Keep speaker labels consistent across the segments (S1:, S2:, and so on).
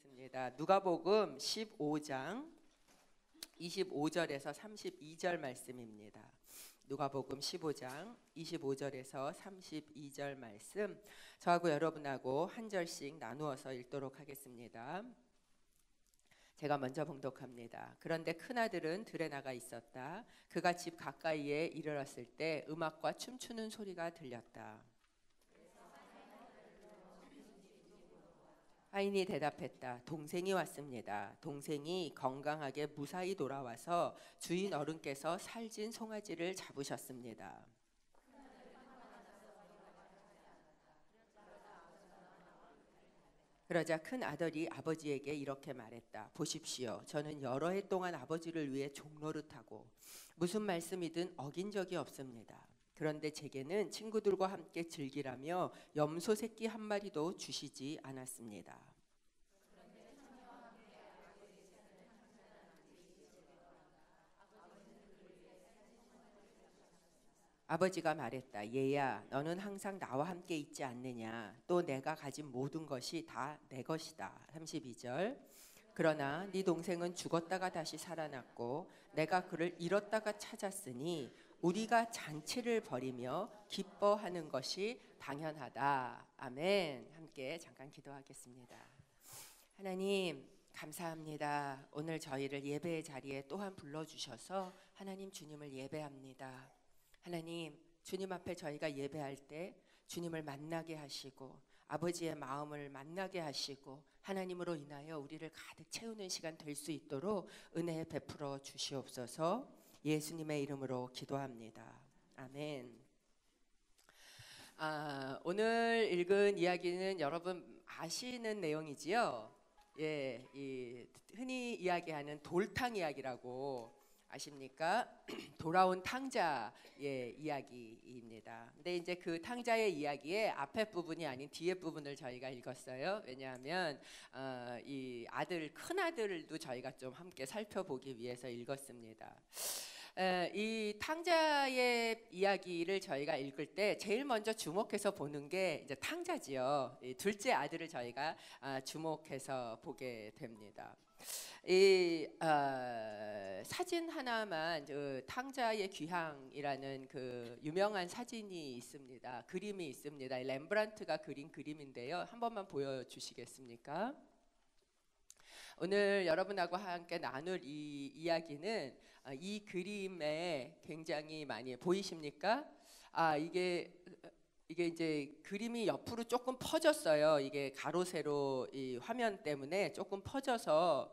S1: 하겠습니다. 누가복음 15장 25절에서 32절 말씀입니다. 누가복음 15장 25절에서 32절 말씀, 저하고 여러분하고 한 절씩 나누어서 읽도록 하겠습니다. 제가 먼저 봉독합니다. 그런데 큰아들은 들에 나가 있었다. 그가 집 가까이에 이르렀을 때 음악과 춤추는 소리가 들렸다. 하인이 대답했다. 동생이 왔습니다. 동생이 건강하게 무사히 돌아와서 주인 어른께서 살찐 송아지를 잡으셨습니다. 그러자 큰 아들이 아버지에게 이렇게 말했다. 보십시오. 저는 여러 해 동안 아버지를 위해 종노릇하고 무슨 말씀이든 어긴 적이 없습니다. 그런데 제게는 친구들과 함께 즐기라며 염소 새끼 한 마리도 주시지 않았습니다. 아버지가 말했다. 얘야, 너는 항상 나와 함께 있지 않느냐? 또 내가 가진 모든 것이 다 내 것이다. 32절. 그러나 네 동생은 죽었다가 다시 살아났고 내가 그를 잃었다가 찾았으니 우리가 잔치를 벌이며 기뻐하는 것이 당연하다. 아멘. 함께 잠깐 기도하겠습니다. 하나님 감사합니다. 오늘 저희를 예배의 자리에 또한 불러주셔서 하나님 주님을 예배합니다. 하나님 주님 앞에 저희가 예배할 때 주님을 만나게 하시고 아버지의 마음을 만나게 하시고 하나님으로 인하여 우리를 가득 채우는 시간 될 수 있도록 은혜 베풀어 주시옵소서. 예수님의 이름으로 기도합니다. 아멘. 오늘 읽은 이야기는 여러분 아시는 내용이지요. 예, 흔히 이야기하는 돌탕 이야기라고 아십니까? 돌아온 탕자의 이야기입니다. 근데 이제 그 탕자의 이야기의 앞에 부분이 아닌 뒤에 부분을 저희가 읽었어요. 왜냐하면 이 큰 아들도 저희가 좀 함께 살펴보기 위해서 읽었습니다. 이 탕자의 이야기를 저희가 읽을 때 제일 먼저 주목해서 보는 게 이제 탕자지요. 둘째 아들을 저희가 주목해서 보게 됩니다. 이 사진 하나만, 탕자의 귀향이라는 그 유명한 사진이 있습니다. 그림이 있습니다. 렘브란트가 그린 그림인데요. 한 번만 보여주시겠습니까? 오늘 여러분하고 함께 나눌 이 이야기는 이 그림에 굉장히 많이 보이십니까? 이게 이제 그림이 옆으로 조금 퍼졌어요. 이게 가로 세로 이 화면 때문에 조금 퍼져서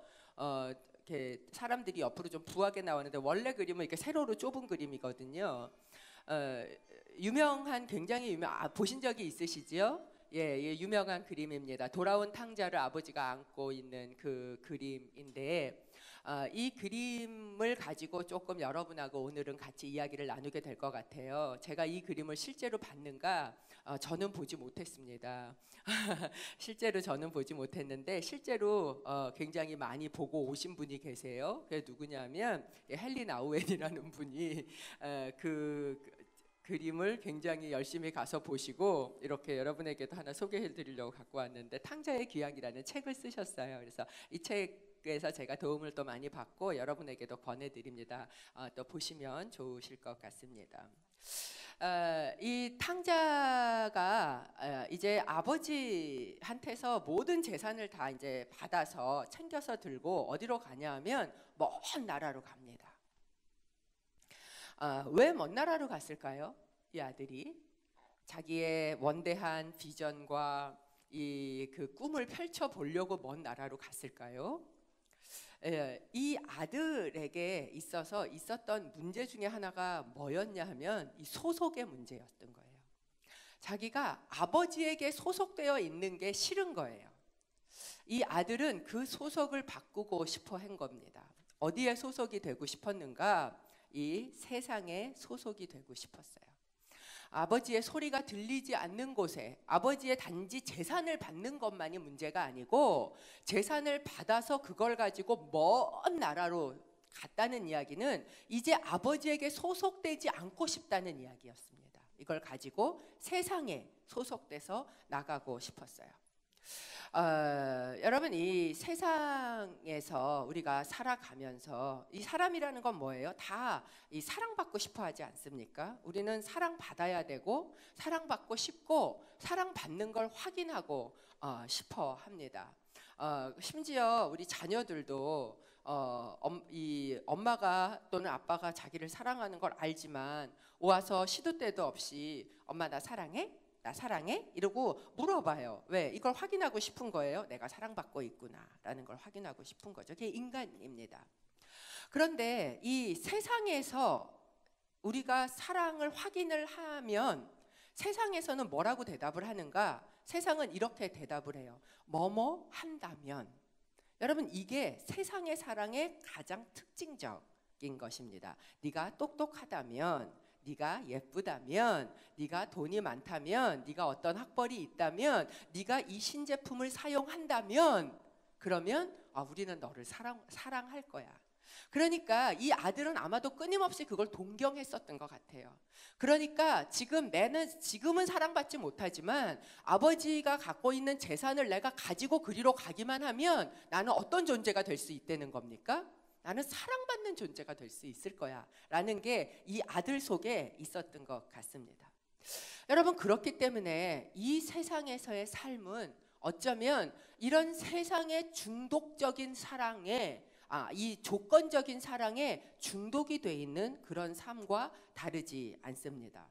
S1: 이렇게 사람들이 옆으로 좀 부하게 나오는데 원래 그림은 이렇게 세로로 좁은 그림이거든요. 굉장히 보신 적이 있으시지요? 예, 유명한 그림입니다. 돌아온 탕자를 아버지가 안고 있는 그 그림인데 이 그림을 가지고 조금 여러분하고 오늘은 같이 이야기를 나누게 될 것 같아요. 제가 이 그림을 실제로 봤는가? 저는 보지 못했습니다. 실제로 저는 보지 못했는데 실제로 굉장히 많이 보고 오신 분이 계세요. 그게 누구냐면 헨리 나우엔이라는 분이 그림을 굉장히 열심히 가서 보시고 이렇게 여러분에게도 하나 소개해 드리려고 갖고 왔는데 탕자의 귀향이라는 책을 쓰셨어요. 그래서 이 책에서 제가 도움을 또 많이 받고 여러분에게도 권해드립니다. 또 보시면 좋으실 것 같습니다. 이 탕자가 이제 아버지한테서 모든 재산을 다 이제 받아서 챙겨서 들고 어디로 가냐면 먼 나라로 갑니다. 왜 먼 나라로 갔을까요? 이 아들이 자기의 원대한 비전과 그 꿈을 펼쳐 보려고 먼 나라로 갔을까요? 이 아들에게 있었던 문제 중에 하나가 뭐였냐 하면 이 소속의 문제였던 거예요. 자기가 아버지에게 소속되어 있는 게 싫은 거예요. 이 아들은 그 소속을 바꾸고 싶어 한 겁니다. 어디에 소속이 되고 싶었는가? 이 세상에 소속이 되고 싶었어요. 아버지의 소리가 들리지 않는 곳에 아버지의 단지 재산을 받는 것만이 문제가 아니고 재산을 받아서 그걸 가지고 먼 나라로 갔다는 이야기는 이제 아버지에게 소속되지 않고 싶다는 이야기였습니다. 이걸 가지고 세상에 소속돼서 나가고 싶었어요. 여러분 이 세상에서 우리가 살아가면서 이 사람이라는 건 뭐예요? 다 이 사랑받고 싶어 하지 않습니까? 우리는 사랑받아야 되고 사랑받고 싶고 사랑받는 걸 확인하고 싶어 합니다. 심지어 우리 자녀들도 이 엄마가 또는 아빠가 자기를 사랑하는 걸 알지만 와서 시도 때도 없이 엄마 나 사랑해? 나 사랑해? 이러고 물어봐요. 왜? 이걸 확인하고 싶은 거예요. 내가 사랑받고 있구나 라는 걸 확인하고 싶은 거죠. 그게 인간입니다. 그런데 이 세상에서 우리가 사랑을 확인을 하면 세상에서는 뭐라고 대답을 하는가? 세상은 이렇게 대답을 해요. 뭐뭐 한다면. 여러분 이게 세상의 사랑의 가장 특징적인 것입니다. 네가 똑똑하다면, 네가 예쁘다면, 네가 돈이 많다면, 네가 어떤 학벌이 있다면, 네가 이 신제품을 사용한다면 그러면 우리는 너를 사랑할 거야. 그러니까 이 아들은 아마도 끊임없이 그걸 동경했었던 것 같아요. 그러니까 지금은 사랑받지 못하지만 아버지가 갖고 있는 재산을 내가 가지고 그리로 가기만 하면 나는 어떤 존재가 될 수 있다는 겁니까? 나는 사랑받는 존재가 될 수 있을 거야 라는 게 이 아들 속에 있었던 것 같습니다. 여러분 그렇기 때문에 이 세상에서의 삶은 어쩌면 이런 세상의 중독적인 사랑에 이 조건적인 사랑에 중독이 돼 있는 그런 삶과 다르지 않습니다.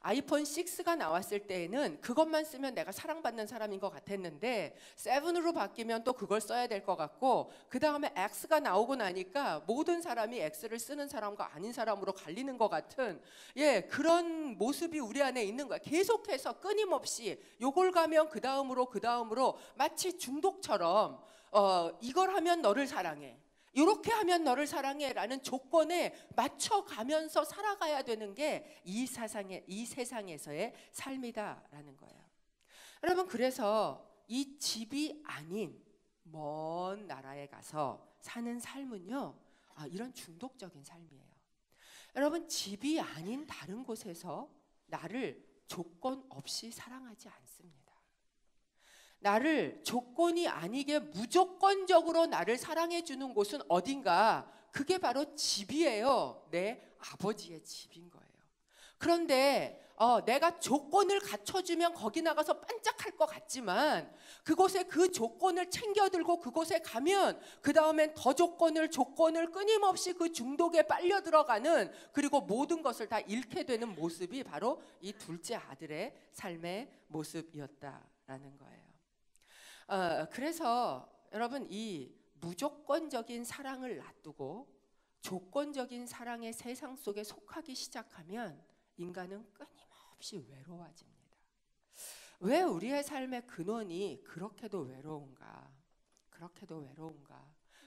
S1: 아이폰 6가 나왔을 때에는 그것만 쓰면 내가 사랑받는 사람인 것 같았는데 7으로 바뀌면 또 그걸 써야 될 것 같고 그 다음에 X가 나오고 나니까 모든 사람이 X를 쓰는 사람과 아닌 사람으로 갈리는 것 같은 그런 모습이 우리 안에 있는 거야. 계속해서 끊임없이 요걸 가면 그 다음으로 마치 중독처럼 이걸 하면 너를 사랑해, 이렇게 하면 너를 사랑해 라는 조건에 맞춰가면서 살아가야 되는 게 이 세상에서의 삶이다라는 거예요. 여러분 그래서 이 집이 아닌 먼 나라에 가서 사는 삶은요 이런 중독적인 삶이에요. 여러분 집이 아닌 다른 곳에서 나를 조건 없이 사랑하지 않습니다. 나를 조건이 아니게 무조건적으로 나를 사랑해 주는 곳은 어딘가? 그게 바로 집이에요. 내 아버지의 집인 거예요. 그런데 내가 조건을 갖춰주면 거기 나가서 반짝할 것 같지만 그곳에 그 조건을 챙겨들고 그곳에 가면 그 다음엔 더 조건을 끊임없이 그 중독에 빨려 들어가는, 그리고 모든 것을 다 잃게 되는 모습이 바로 이 둘째 아들의 삶의 모습이었다라는 거예요. 그래서 여러분 이 무조건적인 사랑을 놔두고 조건적인 사랑의 세상 속에 속하기 시작하면 인간은 끊임없이 외로워집니다. 왜 우리의 삶의 근원이 그렇게도 외로운가?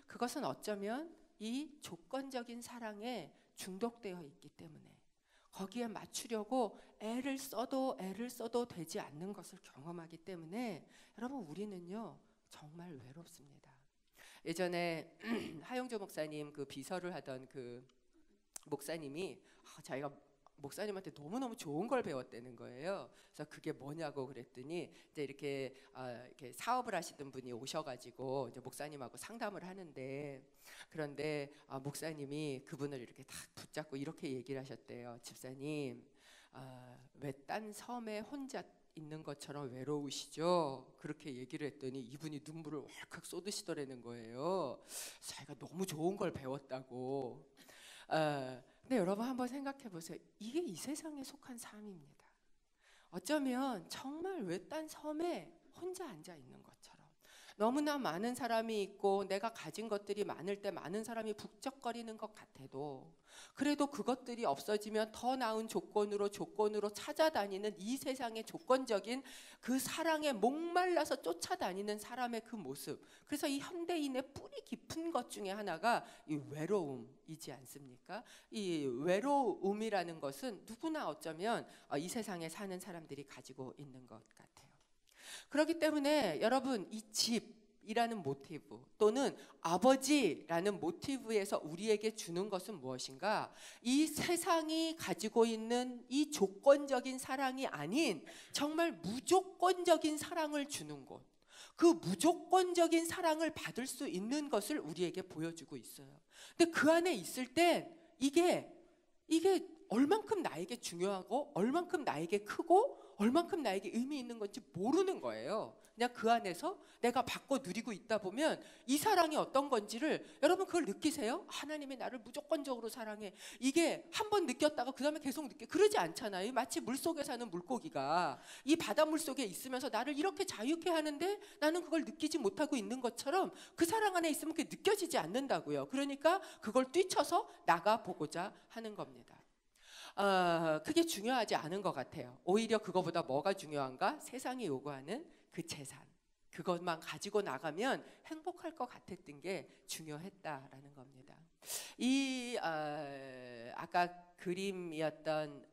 S1: 그것은 어쩌면 이 조건적인 사랑에 중독되어 있기 때문에 거기에 맞추려고 애를 써도 되지 않는 것을 경험하기 때문에 여러분 우리는요 정말 외롭습니다. 예전에 하용조 목사님 그 비서를 하던 그 목사님이 자기가 목사님한테 너무너무 좋은 걸 배웠다는 거예요. 그래서 그게 뭐냐고 그랬더니 이제 이렇게 사업을 하시던 분이 오셔가지고 이제 목사님하고 상담을 하는데, 그런데 목사님이 그분을 이렇게 딱 붙잡고 이렇게 얘기를 하셨대요. 집사님, 외딴 섬에 혼자 있는 것처럼 외로우시죠? 그렇게 얘기를 했더니 이분이 눈물을 왈칵 쏟으시더라는 거예요. 자기가 너무 좋은 걸 배웠다고. 근데 여러분 한번 생각해 보세요. 이게 이 세상에 속한 삶입니다. 어쩌면 정말 외딴 섬에 혼자 앉아 있는 것처럼 너무나 많은 사람이 있고 내가 가진 것들이 많을 때 많은 사람이 북적거리는 것 같아도 그래도 그것들이 없어지면 더 나은 조건으로 찾아다니는 이 세상의 조건적인 그 사랑에 목말라서 쫓아다니는 사람의 그 모습. 그래서 이 현대인의 뿌리 깊은 것 중에 하나가 이 외로움이지 않습니까? 이 외로움이라는 것은 누구나 어쩌면 이 세상에 사는 사람들이 가지고 있는 것 같아요. 그렇기 때문에 여러분 이 집이라는 모티브 또는 아버지라는 모티브에서 우리에게 주는 것은 무엇인가? 이 세상이 가지고 있는 이 조건적인 사랑이 아닌 정말 무조건적인 사랑을 주는 곳. 그 무조건적인 사랑을 받을 수 있는 것을 우리에게 보여주고 있어요. 근데 그 안에 있을 땐 이게 얼만큼 나에게 중요하고 얼만큼 나에게 크고 얼만큼 나에게 의미 있는 건지 모르는 거예요. 그냥 그 안에서 내가 받고 누리고 있다 보면 이 사랑이 어떤 건지를, 여러분 그걸 느끼세요? 하나님이 나를 무조건적으로 사랑해. 이게 한 번 느꼈다가 그 다음에 계속 그러지 않잖아요. 마치 물속에 사는 물고기가 이 바닷물 속에 있으면서 나를 이렇게 자유케 하는데 나는 그걸 느끼지 못하고 있는 것처럼 그 사랑 안에 있으면 그게 느껴지지 않는다고요. 그러니까 그걸 뛰쳐서 나가보고자 하는 겁니다. 그게 중요하지 않은 것 같아요. 오히려 그거보다 뭐가 중요한가? 세상이 요구하는 그 재산, 그것만 가지고 나가면 행복할 것 같았던 게 중요했다라는 겁니다. 이 아까 그림이었던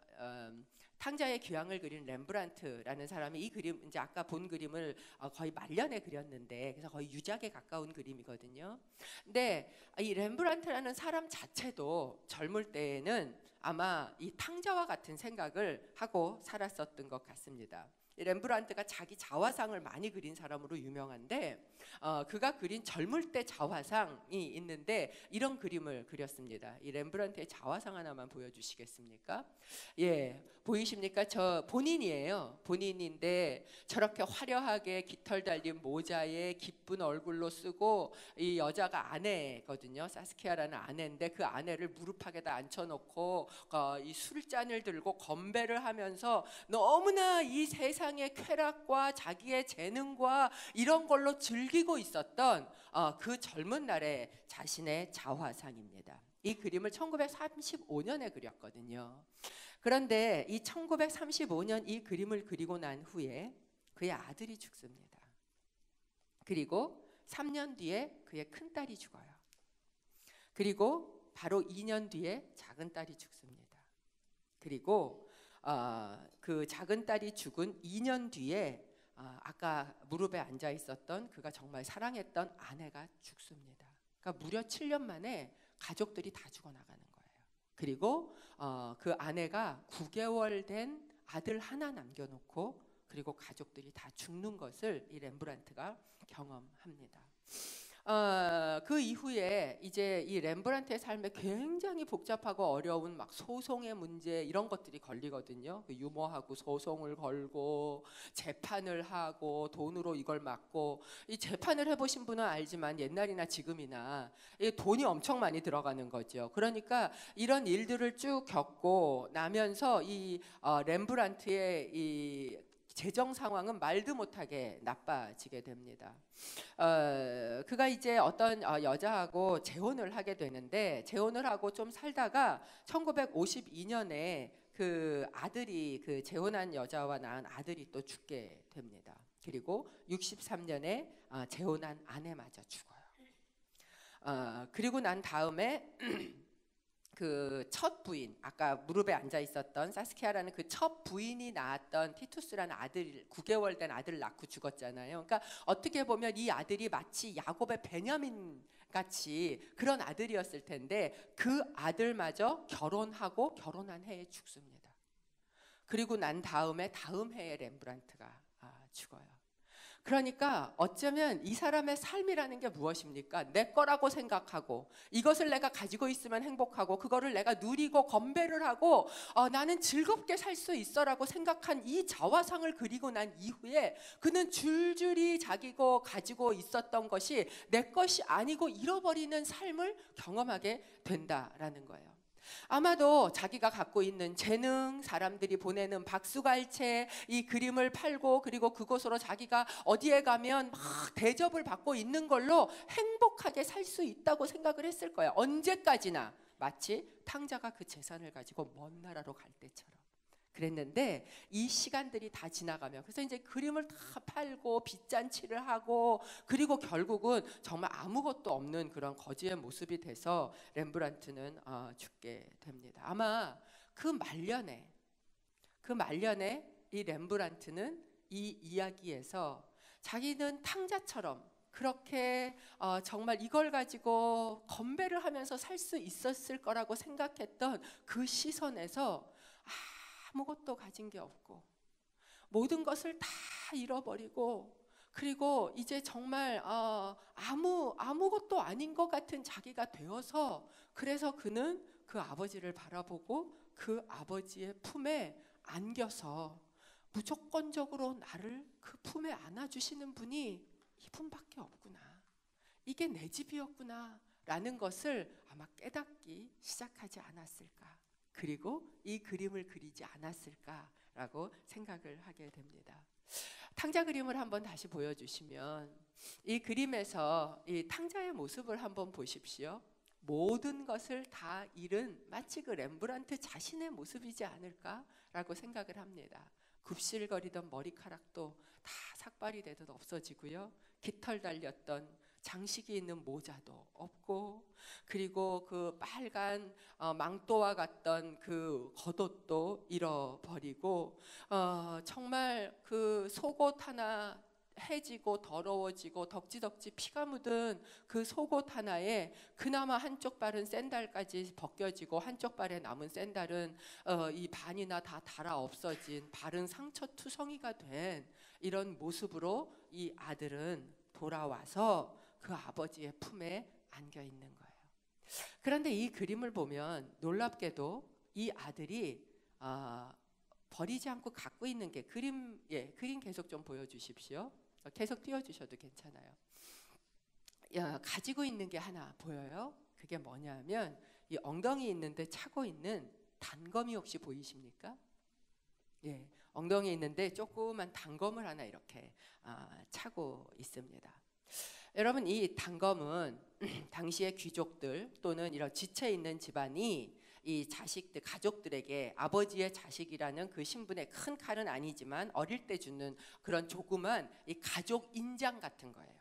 S1: 탕자의 귀향을 그린 렘브란트라는 사람이 이 그림, 이제 아까 본 그림을 거의 말년에 그렸는데, 그래서 거의 유작에 가까운 그림이거든요. 근데 이 렘브란트라는 사람 자체도 젊을 때에는 아마 이 탕자와 같은 생각을 하고 살았었던 것 같습니다. 렘브란트가 자기 자화상을 많이 그린 사람으로 유명한데, 그가 그린 젊을 때 자화상이 있는데 이런 그림을 그렸습니다. 이 렘브란트의 자화상 하나만 보여주시겠습니까? 예, 보이십니까? 저 본인이에요. 본인인데 저렇게 화려하게 깃털 달린 모자에 기쁜 얼굴로 쓰고, 이 여자가 아내거든요. 사스키아라는 아내인데 그 아내를 무릎팍에다 앉혀놓고 이 술잔을 들고 건배를 하면서 너무나 이 세상의 쾌락과 자기의 재능과 이런 걸로 즐기고 있었던 그 젊은 날의 자신의 자화상입니다. 이 그림을 1935년에 그렸거든요. 그런데 이 1935년 이 그림을 그리고 난 후에 그의 아들이 죽습니다. 그리고 3년 뒤에 그의 큰딸이 죽어요. 그리고 바로 2년 뒤에 작은 딸이 죽습니다. 그리고 그 작은 딸이 죽은 2년 뒤에 아까 무릎에 앉아 있었던 그가 정말 사랑했던 아내가 죽습니다. 그러니까 무려 7년 만에 가족들이 다 죽어나가는 거예요. 그리고 그 아내가 9개월 된 아들 하나 남겨놓고 그리고 가족들이 다 죽는 것을 이 렘브란트가 경험합니다. 그 이후에 이제 이 렘브란트의 삶에 굉장히 복잡하고 어려운 막 소송의 문제 이런 것들이 걸리거든요. 그 유모하고 소송을 걸고 재판을 하고 돈으로 이걸 막고, 이 재판을 해보신 분은 알지만 옛날이나 지금이나 돈이 엄청 많이 들어가는 거죠. 그러니까 이런 일들을 쭉 겪고 나면서 이 렘브란트의 이 재정 상황은 말도 못하게 나빠지게 됩니다. 그가 이제 어떤 여자하고 재혼을 하게 되는데, 재혼을 하고 좀 살다가 1952년에 그 아들이, 그 재혼한 여자와 낳은 아들이 또 죽게 됩니다. 그리고 63년에 재혼한 아내마저 죽어요. 그리고 난 다음에 그 첫 부인, 아까 무릎에 앉아 있었던 사스키아라는 그 첫 부인이 낳았던 티투스라는 아들, 9개월 된 아들을 낳고 죽었잖아요. 그러니까 어떻게 보면 이 아들이 마치 야곱의 베냐민 같이 그런 아들이었을 텐데 그 아들마저 결혼하고 결혼한 해에 죽습니다. 그리고 난 다음에 다음 해에 렘브란트가 죽어요. 그러니까 어쩌면 이 사람의 삶이라는 게 무엇입니까? 내 거라고 생각하고 이것을 내가 가지고 있으면 행복하고 그거를 내가 누리고 건배를 하고 나는 즐겁게 살 수 있어라고 생각한 이 자화상을 그리고 난 이후에 그는 줄줄이 자기가 가지고 있었던 것이 내 것이 아니고 잃어버리는 삶을 경험하게 된다라는 거예요. 아마도 자기가 갖고 있는 재능, 사람들이 보내는 박수갈채, 이 그림을 팔고 그리고 그곳으로 자기가 어디에 가면 막 대접을 받고 있는 걸로 행복하게 살 수 있다고 생각을 했을 거예요. 언제까지나 마치 탕자가 그 재산을 가지고 먼 나라로 갈 때처럼. 그랬는데 이 시간들이 다 지나가면, 그래서 이제 그림을 다 팔고 빚잔치를 하고 그리고 결국은 정말 아무것도 없는 그런 거지의 모습이 돼서 렘브란트는 죽게 됩니다. 아마 그 말년에 이 렘브란트는 이 이야기에서 자기는 탕자처럼 그렇게 정말 이걸 가지고 건배를 하면서 살 수 있었을 거라고 생각했던 그 시선에서 아무것도 가진 게 없고 모든 것을 다 잃어버리고 그리고 이제 정말 아무것도 아닌 것 같은 자기가 되어서, 그래서 그는 그 아버지를 바라보고 그 아버지의 품에 안겨서 무조건적으로 나를 그 품에 안아주시는 분이 이분밖에 없구나, 이게 내 집이었구나 라는 것을 아마 깨닫기 시작하지 않았을까, 그리고 이 그림을 그리지 않았을까라고 생각을 하게 됩니다. 탕자 그림을 한번 다시 보여주시면, 이 그림에서 이 탕자의 모습을 한번 보십시오. 모든 것을 다 잃은 마치 그 렘브란트 자신의 모습이지 않을까라고 생각을 합니다. 굽실거리던 머리카락도 다 삭발이 되듯 없어지고요, 깃털 달렸던 장식이 있는 모자도 없고, 그리고 그 빨간 망토와 같던 그 겉옷도 잃어버리고, 정말 그 속옷 하나 해지고 더러워지고 덕지덕지 피가 묻은 그 속옷 하나에 그나마 한쪽 발은 샌달까지 벗겨지고 한쪽 발에 남은 샌달은 이 반이나 다 닳아 없어진 발은 상처투성이가 된 이런 모습으로 이 아들은 돌아와서 그 아버지의 품에 안겨 있는 거예요. 그런데 이 그림을 보면 놀랍게도 이 아들이 버리지 않고 갖고 있는 게 그림 계속 좀 보여주십시오. 계속 띄워주셔도 괜찮아요. 가지고 있는 게 하나 보여요. 그게 뭐냐면 이 엉덩이 있는데 차고 있는 단검이 혹시 보이십니까? 예, 엉덩이 있는데 조그만 단검을 하나 이렇게 차고 있습니다. 여러분, 이 단검은 당시의 귀족들 또는 이런 지체 있는 집안이 이 자식들, 가족들에게 아버지의 자식이라는 그 신분의 큰 칼은 아니지만 어릴 때 주는 그런 조그만 이 가족 인장 같은 거예요.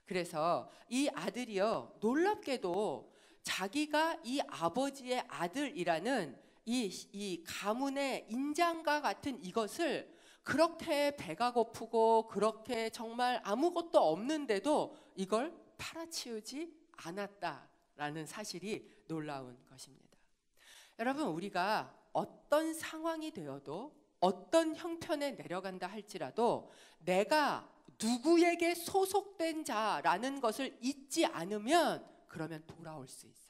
S1: 그래서 이 아들이요, 놀랍게도 자기가 이 아버지의 아들이라는 이 가문의 인장과 같은 이것을 그렇게 배가 고프고 그렇게 정말 아무것도 없는데도 이걸 팔아치우지 않았다라는 사실이 놀라운 것입니다. 여러분, 우리가 어떤 상황이 되어도 어떤 형편에 내려간다 할지라도 내가 누구에게 소속된 자라는 것을 잊지 않으면 그러면 돌아올 수 있어요.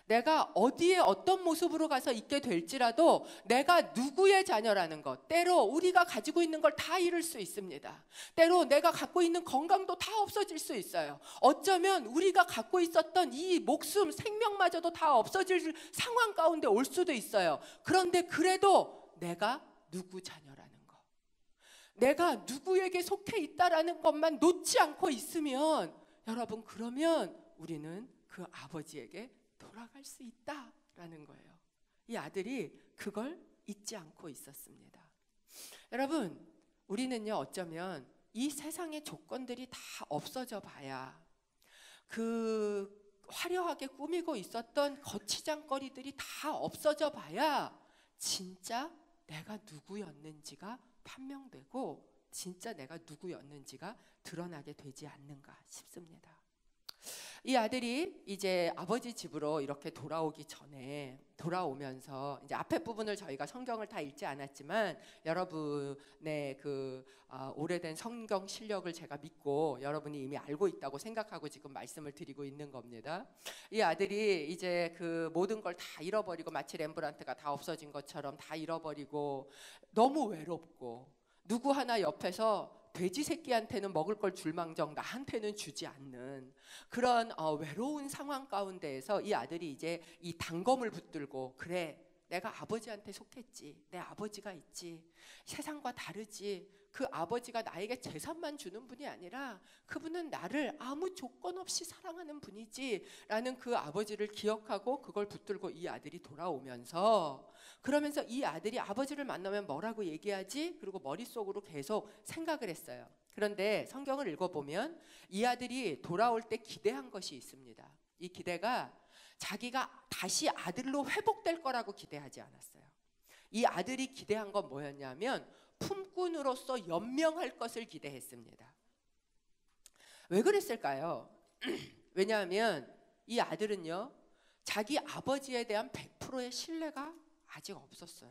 S1: 내가 어디에 어떤 모습으로 가서 있게 될지라도 내가 누구의 자녀라는 것, 때로 우리가 가지고 있는 걸 다 잃을 수 있습니다. 때로 내가 갖고 있는 건강도 다 없어질 수 있어요. 어쩌면 우리가 갖고 있었던 이 목숨, 생명마저도 다 없어질 상황 가운데 올 수도 있어요. 그런데 그래도 내가 누구 자녀라는 것, 내가 누구에게 속해 있다라는 것만 놓지 않고 있으면, 여러분, 그러면 우리는 그 아버지에게 돌아갈 수 있다라는 거예요. 이 아들이 그걸 잊지 않고 있었습니다. 여러분, 우리는요, 어쩌면 이 세상의 조건들이 다 없어져 봐야, 그 화려하게 꾸미고 있었던 거치장거리들이 다 없어져 봐야 진짜 내가 누구였는지가 판명되고 진짜 내가 누구였는지가 드러나게 되지 않는가 싶습니다. 이 아들이 이제 아버지 집으로 이렇게 돌아오기 전에, 돌아오면서 이제 앞에 부분을 저희가 성경을 다 읽지 않았지만 여러분의 그 오래된 성경 실력을 제가 믿고 여러분이 이미 알고 있다고 생각하고 지금 말씀을 드리고 있는 겁니다. 이 아들이 이제 그 모든 걸 다 잃어버리고, 마치 렘브란트가 다 없어진 것처럼 다 잃어버리고 너무 외롭고, 누구 하나 옆에서 돼지 새끼한테는 먹을 걸 줄망정 나한테는 주지 않는 그런 외로운 상황 가운데에서 이 아들이 이제 이 단검을 붙들고, 그래, 내가 아버지한테 속했지, 내 아버지가 있지, 세상과 다르지, 그 아버지가 나에게 재산만 주는 분이 아니라 그분은 나를 아무 조건 없이 사랑하는 분이지 라는 그 아버지를 기억하고 그걸 붙들고 이 아들이 돌아오면서, 그러면서 이 아들이 아버지를 만나면 뭐라고 얘기하지? 그리고 머릿속으로 계속 생각을 했어요. 그런데 성경을 읽어보면 이 아들이 돌아올 때 기대한 것이 있습니다. 이 기대가 자기가 다시 아들로 회복될 거라고 기대하지 않았어요. 이 아들이 기대한 건 뭐였냐면 품꾼으로서 연명할 것을 기대했습니다. 왜 그랬을까요? 왜냐하면 이 아들은요, 자기 아버지에 대한 100%의 신뢰가 아직 없었어요.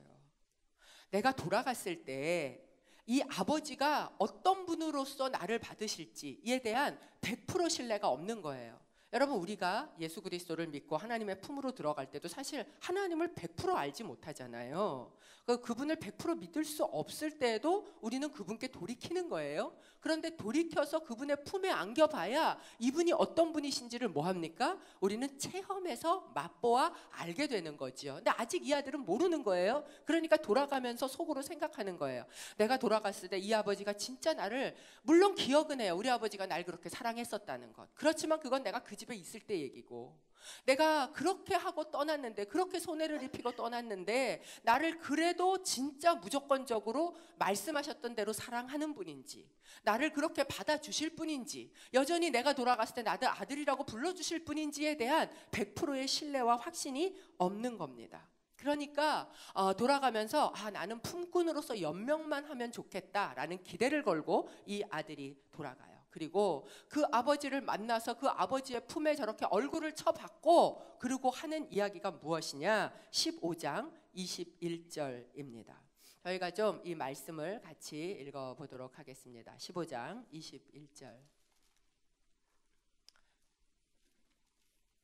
S1: 내가 돌아갔을 때 이 아버지가 어떤 분으로서 나를 받으실지에 대한 100% 신뢰가 없는 거예요. 여러분, 우리가 예수 그리스도를 믿고 하나님의 품으로 들어갈 때도 사실 하나님을 100% 알지 못하잖아요. 그분을 100% 믿을 수 없을 때에도 우리는 그분께 돌이키는 거예요. 그런데 돌이켜서 그분의 품에 안겨봐야 이분이 어떤 분이신지를 뭐합니까? 우리는 체험해서 맛보아 알게 되는 거죠. 근데 아직 이 아들은 모르는 거예요. 그러니까 돌아가면서 속으로 생각하는 거예요. 내가 돌아갔을 때 이 아버지가 진짜 나를, 물론 기억은 해요. 우리 아버지가 날 그렇게 사랑했었다는 것. 그렇지만 그건 내가 그 집에 있을 때 얘기고, 내가 그렇게 하고 떠났는데, 그렇게 손해를 입히고 떠났는데 나를 그래도 진짜 무조건적으로 말씀하셨던 대로 사랑하는 분인지, 나를 그렇게 받아주실 분인지, 여전히 내가 돌아갔을 때 나를 아들이라고 불러주실 분인지에 대한 100%의 신뢰와 확신이 없는 겁니다. 그러니까 돌아가면서 나는 품꾼으로서 연명만 하면 좋겠다라는 기대를 걸고 이 아들이 돌아가요. 그리고 그 아버지를 만나서 그 아버지의 품에 저렇게 얼굴을 쳐박고, 그리고 하는 이야기가 무엇이냐? 15장 21절입니다. 저희가 좀 이 말씀을 같이 읽어보도록 하겠습니다. 15장 21절.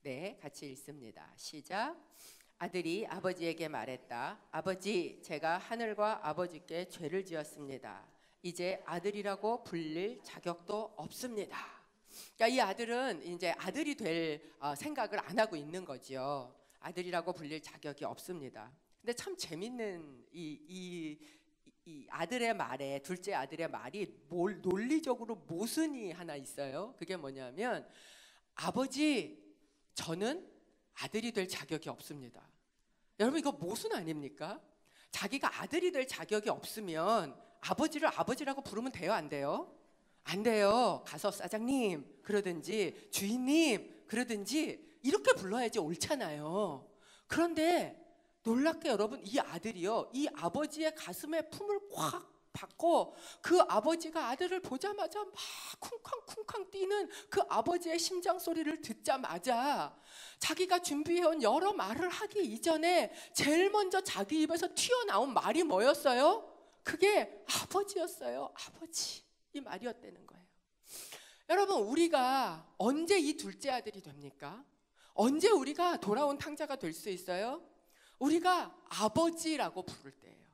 S1: 네, 같이 읽습니다. 시작. 아들이 아버지에게 말했다. 아버지, 제가 하늘과 아버지께 죄를 지었습니다. 이제 아들이라고 불릴 자격도 없습니다. 그러니까 이 아들은 이제 아들이 될 생각을 안 하고 있는 거죠. 아들이라고 불릴 자격이 없습니다. 근데 참 재밌는 이 아들의 말에, 둘째 아들의 말이 논리적으로 모순이 하나 있어요. 그게 뭐냐면, 아버지, 저는 아들이 될 자격이 없습니다. 여러분, 이거 모순 아닙니까? 자기가 아들이 될 자격이 없으면 아버지를 아버지라고 부르면 돼요, 안 돼요? 안 돼요. 가서 사장님 그러든지 주인님 그러든지 이렇게 불러야지 옳잖아요. 그런데 놀랍게 여러분, 이 아들이요, 이 아버지의 가슴에 품을 꽉 받고 그 아버지가 아들을 보자마자 막 쿵쾅쿵쾅 뛰는 그 아버지의 심장 소리를 듣자마자 자기가 준비해온 여러 말을 하기 이전에 제일 먼저 자기 입에서 튀어나온 말이 뭐였어요? 그게 아버지였어요. 아버지, 이 말이었다는 거예요. 여러분, 우리가 언제 이 둘째 아들이 됩니까? 언제 우리가 돌아온 탕자가 될 수 있어요? 우리가 아버지라고 부를 때예요.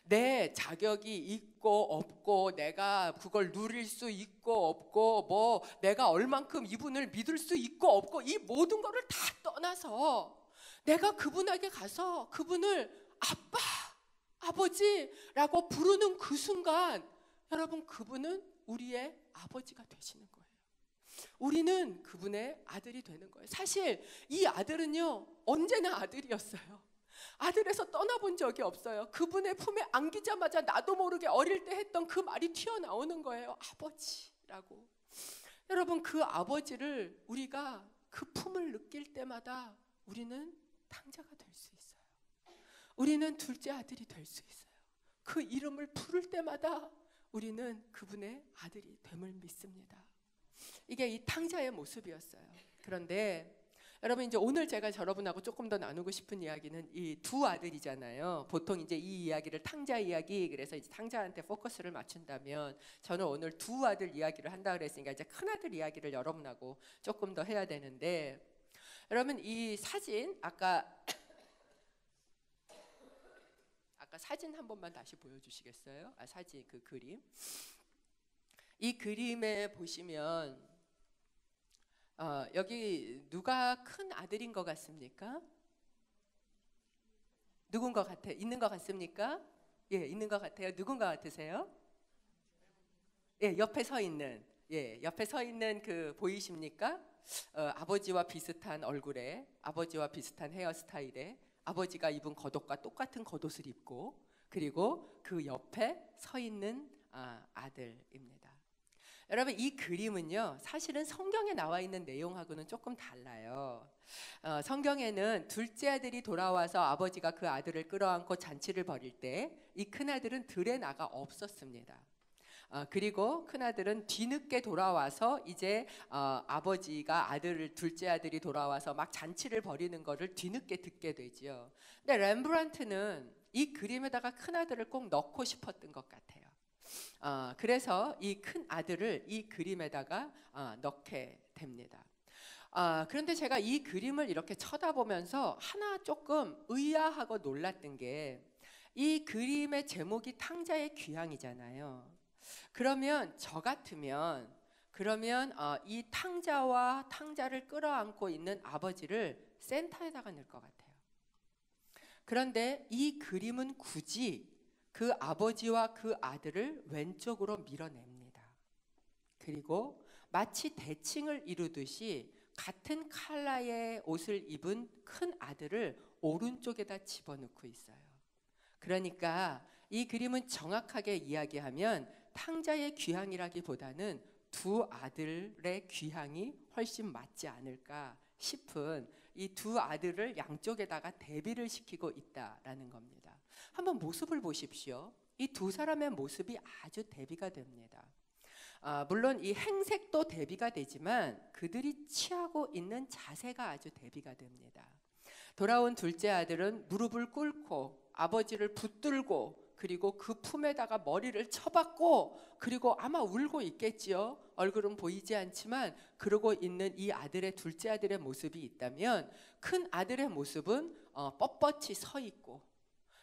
S1: 내 자격이 있고 없고, 내가 그걸 누릴 수 있고 없고, 뭐 내가 얼만큼 이분을 믿을 수 있고 없고, 이 모든 거를 다 떠나서 내가 그분에게 가서 그분을 아빠, 아버지라고 부르는 그 순간, 여러분, 그분은 우리의 아버지가 되시는 거예요. 우리는 그분의 아들이 되는 거예요. 사실 이 아들은요, 언제나 아들이었어요. 아들에서 떠나본 적이 없어요. 그분의 품에 안기자마자 나도 모르게 어릴 때 했던 그 말이 튀어나오는 거예요. 아버지라고. 여러분, 그 아버지를 우리가 그 품을 느낄 때마다 우리는 탕자가 될 수 있어요. 우리는 둘째 아들이 될 수 있어요. 그 이름을 부를 때마다 우리는 그분의 아들이 됨을 믿습니다. 이게 이 탕자의 모습이었어요. 그런데 여러분, 이제 오늘 제가 여러분하고 조금 더 나누고 싶은 이야기는 이 두 아들이잖아요. 보통 이제 이 이야기를 탕자 이야기, 그래서 이제 탕자한테 포커스를 맞춘다면, 저는 오늘 두 아들 이야기를 한다 그랬으니까 이제 큰 아들 이야기를 여러분하고 조금 더 해야 되는데, 여러분, 이 사진 아까 사진 한 번만 다시 보여주시겠어요? 사진, 그 그림. 이 그림에 보시면 여기 누가 큰 아들인 것 같습니까? 누군 것 같아? 있는 것 같습니까? 예, 있는 것 같아요. 누군 것 같으세요? 예, 옆에 서 있는, 옆에 서 있는 그 보이십니까? 아버지와 비슷한 얼굴에, 아버지와 비슷한 헤어스타일에, 아버지가 입은 겉옷과 똑같은 겉옷을 입고, 그리고 그 옆에 서 있는 아들입니다. 여러분, 이 그림은요, 사실은 성경에 나와 있는 내용하고는 조금 달라요. 성경에는 둘째 아들이 돌아와서 아버지가 그 아들을 끌어안고 잔치를 벌일 때 이 큰아들은 들에 나가 없었습니다. 그리고 큰아들은 뒤늦게 돌아와서 이제 아버지가 둘째 아들이 돌아와서 막 잔치를 벌이는 거를 뒤늦게 듣게 되죠. 근데 렘브란트는 이 그림에다가 큰아들을 꼭 넣고 싶었던 것 같아요. 그래서 이 큰 아들을 이 그림에다가 넣게 됩니다. 그런데 제가 이 그림을 이렇게 쳐다보면서 하나 조금 의아하고 놀랐던 게, 이 그림의 제목이 탕자의 귀향이잖아요. 그러면 저 같으면 이 탕자와 탕자를 끌어안고 있는 아버지를 센터에다가 넣을 것 같아요. 그런데 이 그림은 굳이 그 아버지와 그 아들을 왼쪽으로 밀어냅니다. 그리고 마치 대칭을 이루듯이 같은 컬러의 옷을 입은 큰 아들을 오른쪽에다 집어넣고 있어요. 그러니까 이 그림은 정확하게 이야기하면 탕자의 귀향이라기보다는 두 아들의 귀향이 훨씬 맞지 않을까 싶은, 이 두 아들을 양쪽에다가 대비를 시키고 있다라는 겁니다. 한번 모습을 보십시오. 이 두 사람의 모습이 아주 대비가 됩니다. 물론 이 행색도 대비가 되지만 그들이 취하고 있는 자세가 아주 대비가 됩니다. 돌아온 둘째 아들은 무릎을 꿇고 아버지를 붙들고, 그리고 그 품에다가 머리를 쳐박고, 그리고 아마 울고 있겠지요. 얼굴은 보이지 않지만 그러고 있는 이 아들의, 둘째 아들의 모습이 있다면, 큰 아들의 모습은 뻣뻣이 서 있고,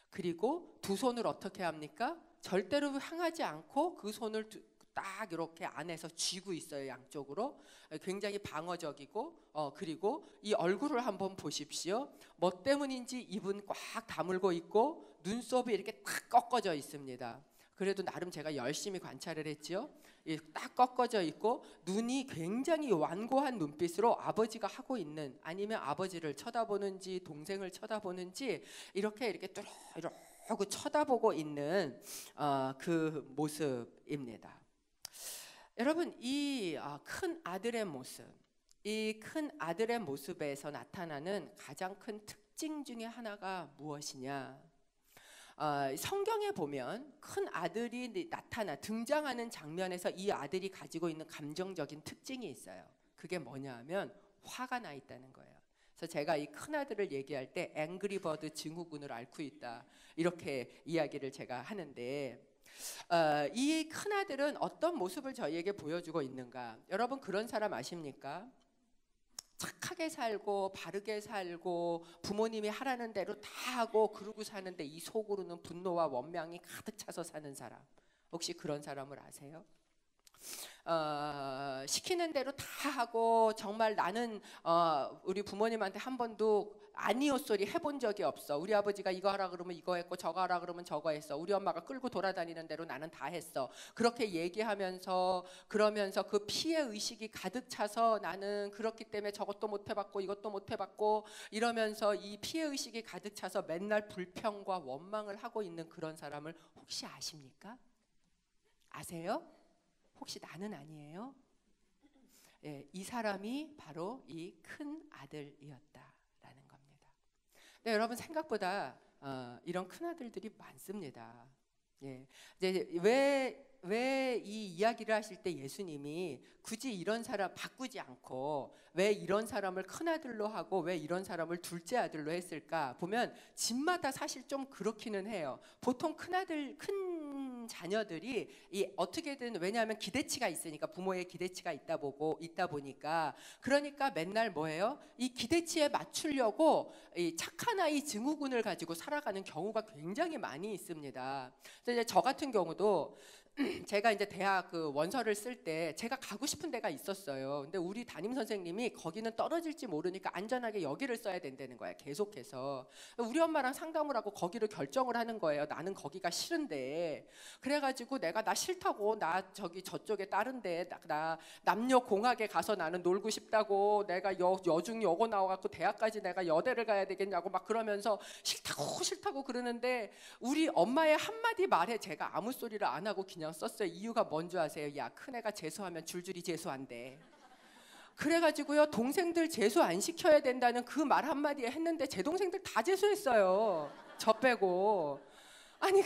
S1: 그리고 두 손을 어떻게 합니까? 절대로 향하지 않고 그 손을 딱 이렇게 안에서 쥐고 있어요. 양쪽으로. 굉장히 방어적이고, 그리고 이 얼굴을 한번 보십시오. 뭐 때문인지 입은 꽉 다물고 있고 눈썹이 이렇게 딱 꺾어져 있습니다. 그래도 나름 제가 열심히 관찰을 했죠. 딱 꺾어져 있고 눈이 굉장히 완고한 눈빛으로 아버지가 하고 있는, 아니면 아버지를 쳐다보는지 동생을 쳐다보는지 이렇게 뚜루루루 쳐다보고 있는 그 모습입니다. 여러분, 이 큰 아들의 모습, 이 큰 아들의 모습에서 나타나는 가장 큰 특징 중에 하나가 무엇이냐? 성경에 보면 큰 아들이 등장하는 장면에서 이 아들이 가지고 있는 감정적인 특징이 있어요. 그게 뭐냐 하면 화가 나 있다는 거예요. 그래서 제가 이 큰 아들을 얘기할 때 앵그리버드 증후군을 앓고 있다, 이렇게 이야기를 제가 하는데, 이 큰아들은 어떤 모습을 저희에게 보여주고 있는가? 여러분, 그런 사람 아십니까? 착하게 살고 바르게 살고 부모님이 하라는 대로 다 하고 그러고 사는데 이 속으로는 분노와 원망이 가득 차서 사는 사람, 혹시 그런 사람을 아세요? 시키는 대로 다 하고, 정말 나는 우리 부모님한테 한 번도 아니요 소리 해본 적이 없어. 우리 아버지가 이거 하라 그러면 이거 했고 저거 하라 그러면 저거 했어. 우리 엄마가 끌고 돌아다니는 대로 나는 다 했어. 그렇게 얘기하면서, 그러면서 그 피해 의식이 가득 차서 나는 그렇기 때문에 저것도 못 해봤고 이것도 못 해봤고 이러면서 이 피해 의식이 가득 차서 맨날 불평과 원망을 하고 있는 그런 사람을 혹시 아십니까? 아세요? 혹시 나는 아니에요? 예, 이 사람이 바로 이 큰 아들이었다라는 겁니다. 네, 여러분, 생각보다 이런 큰 아들들이 많습니다. 예, 이제 왜 이 이야기를 하실 때 예수님이 굳이 이런 사람 바꾸지 않고 왜 이런 사람을 큰 아들로 하고 왜 이런 사람을 둘째 아들로 했을까 보면 집마다 사실 좀 그렇기는 해요. 보통 큰 자녀들이 어떻게든, 왜냐하면 기대치가 있으니까, 부모의 기대치가 있다 보니까, 그러니까 맨날 뭐예요? 이 기대치에 맞추려고 이 착한 아이 증후군을 가지고 살아가는 경우가 굉장히 많이 있습니다. 그래서 이제 저 같은 경우도 제가 이제 대학 그 원서를 쓸 때 제가 가고 싶은 데가 있었어요. 근데 우리 담임 선생님이 거기는 떨어질지 모르니까 안전하게 여기를 써야 된다는 거야, 계속해서. 우리 엄마랑 상담을 하고 거기를 결정을 하는 거예요. 나는 거기가 싫은데. 그래가지고 나 싫다고, 나 저쪽에 다른데, 나 남녀공학에 가서 나는 놀고 싶다고, 내가 여중 여고 나와갖고 대학까지 내가 여대를 가야 되겠냐고 막 그러면서 싫다고 그러는데, 우리 엄마의 한마디 말에 제가 아무 소리를 안 하고 그냥 썼어요. 이유가 뭔지 아세요? 야, 큰애가 재수하면 줄줄이 재수한대. 그래가지고요, 동생들 재수 안 시켜야 된다는 그 말 한마디에 했는데 제 동생들 다 재수했어요. 저 빼고. 아니,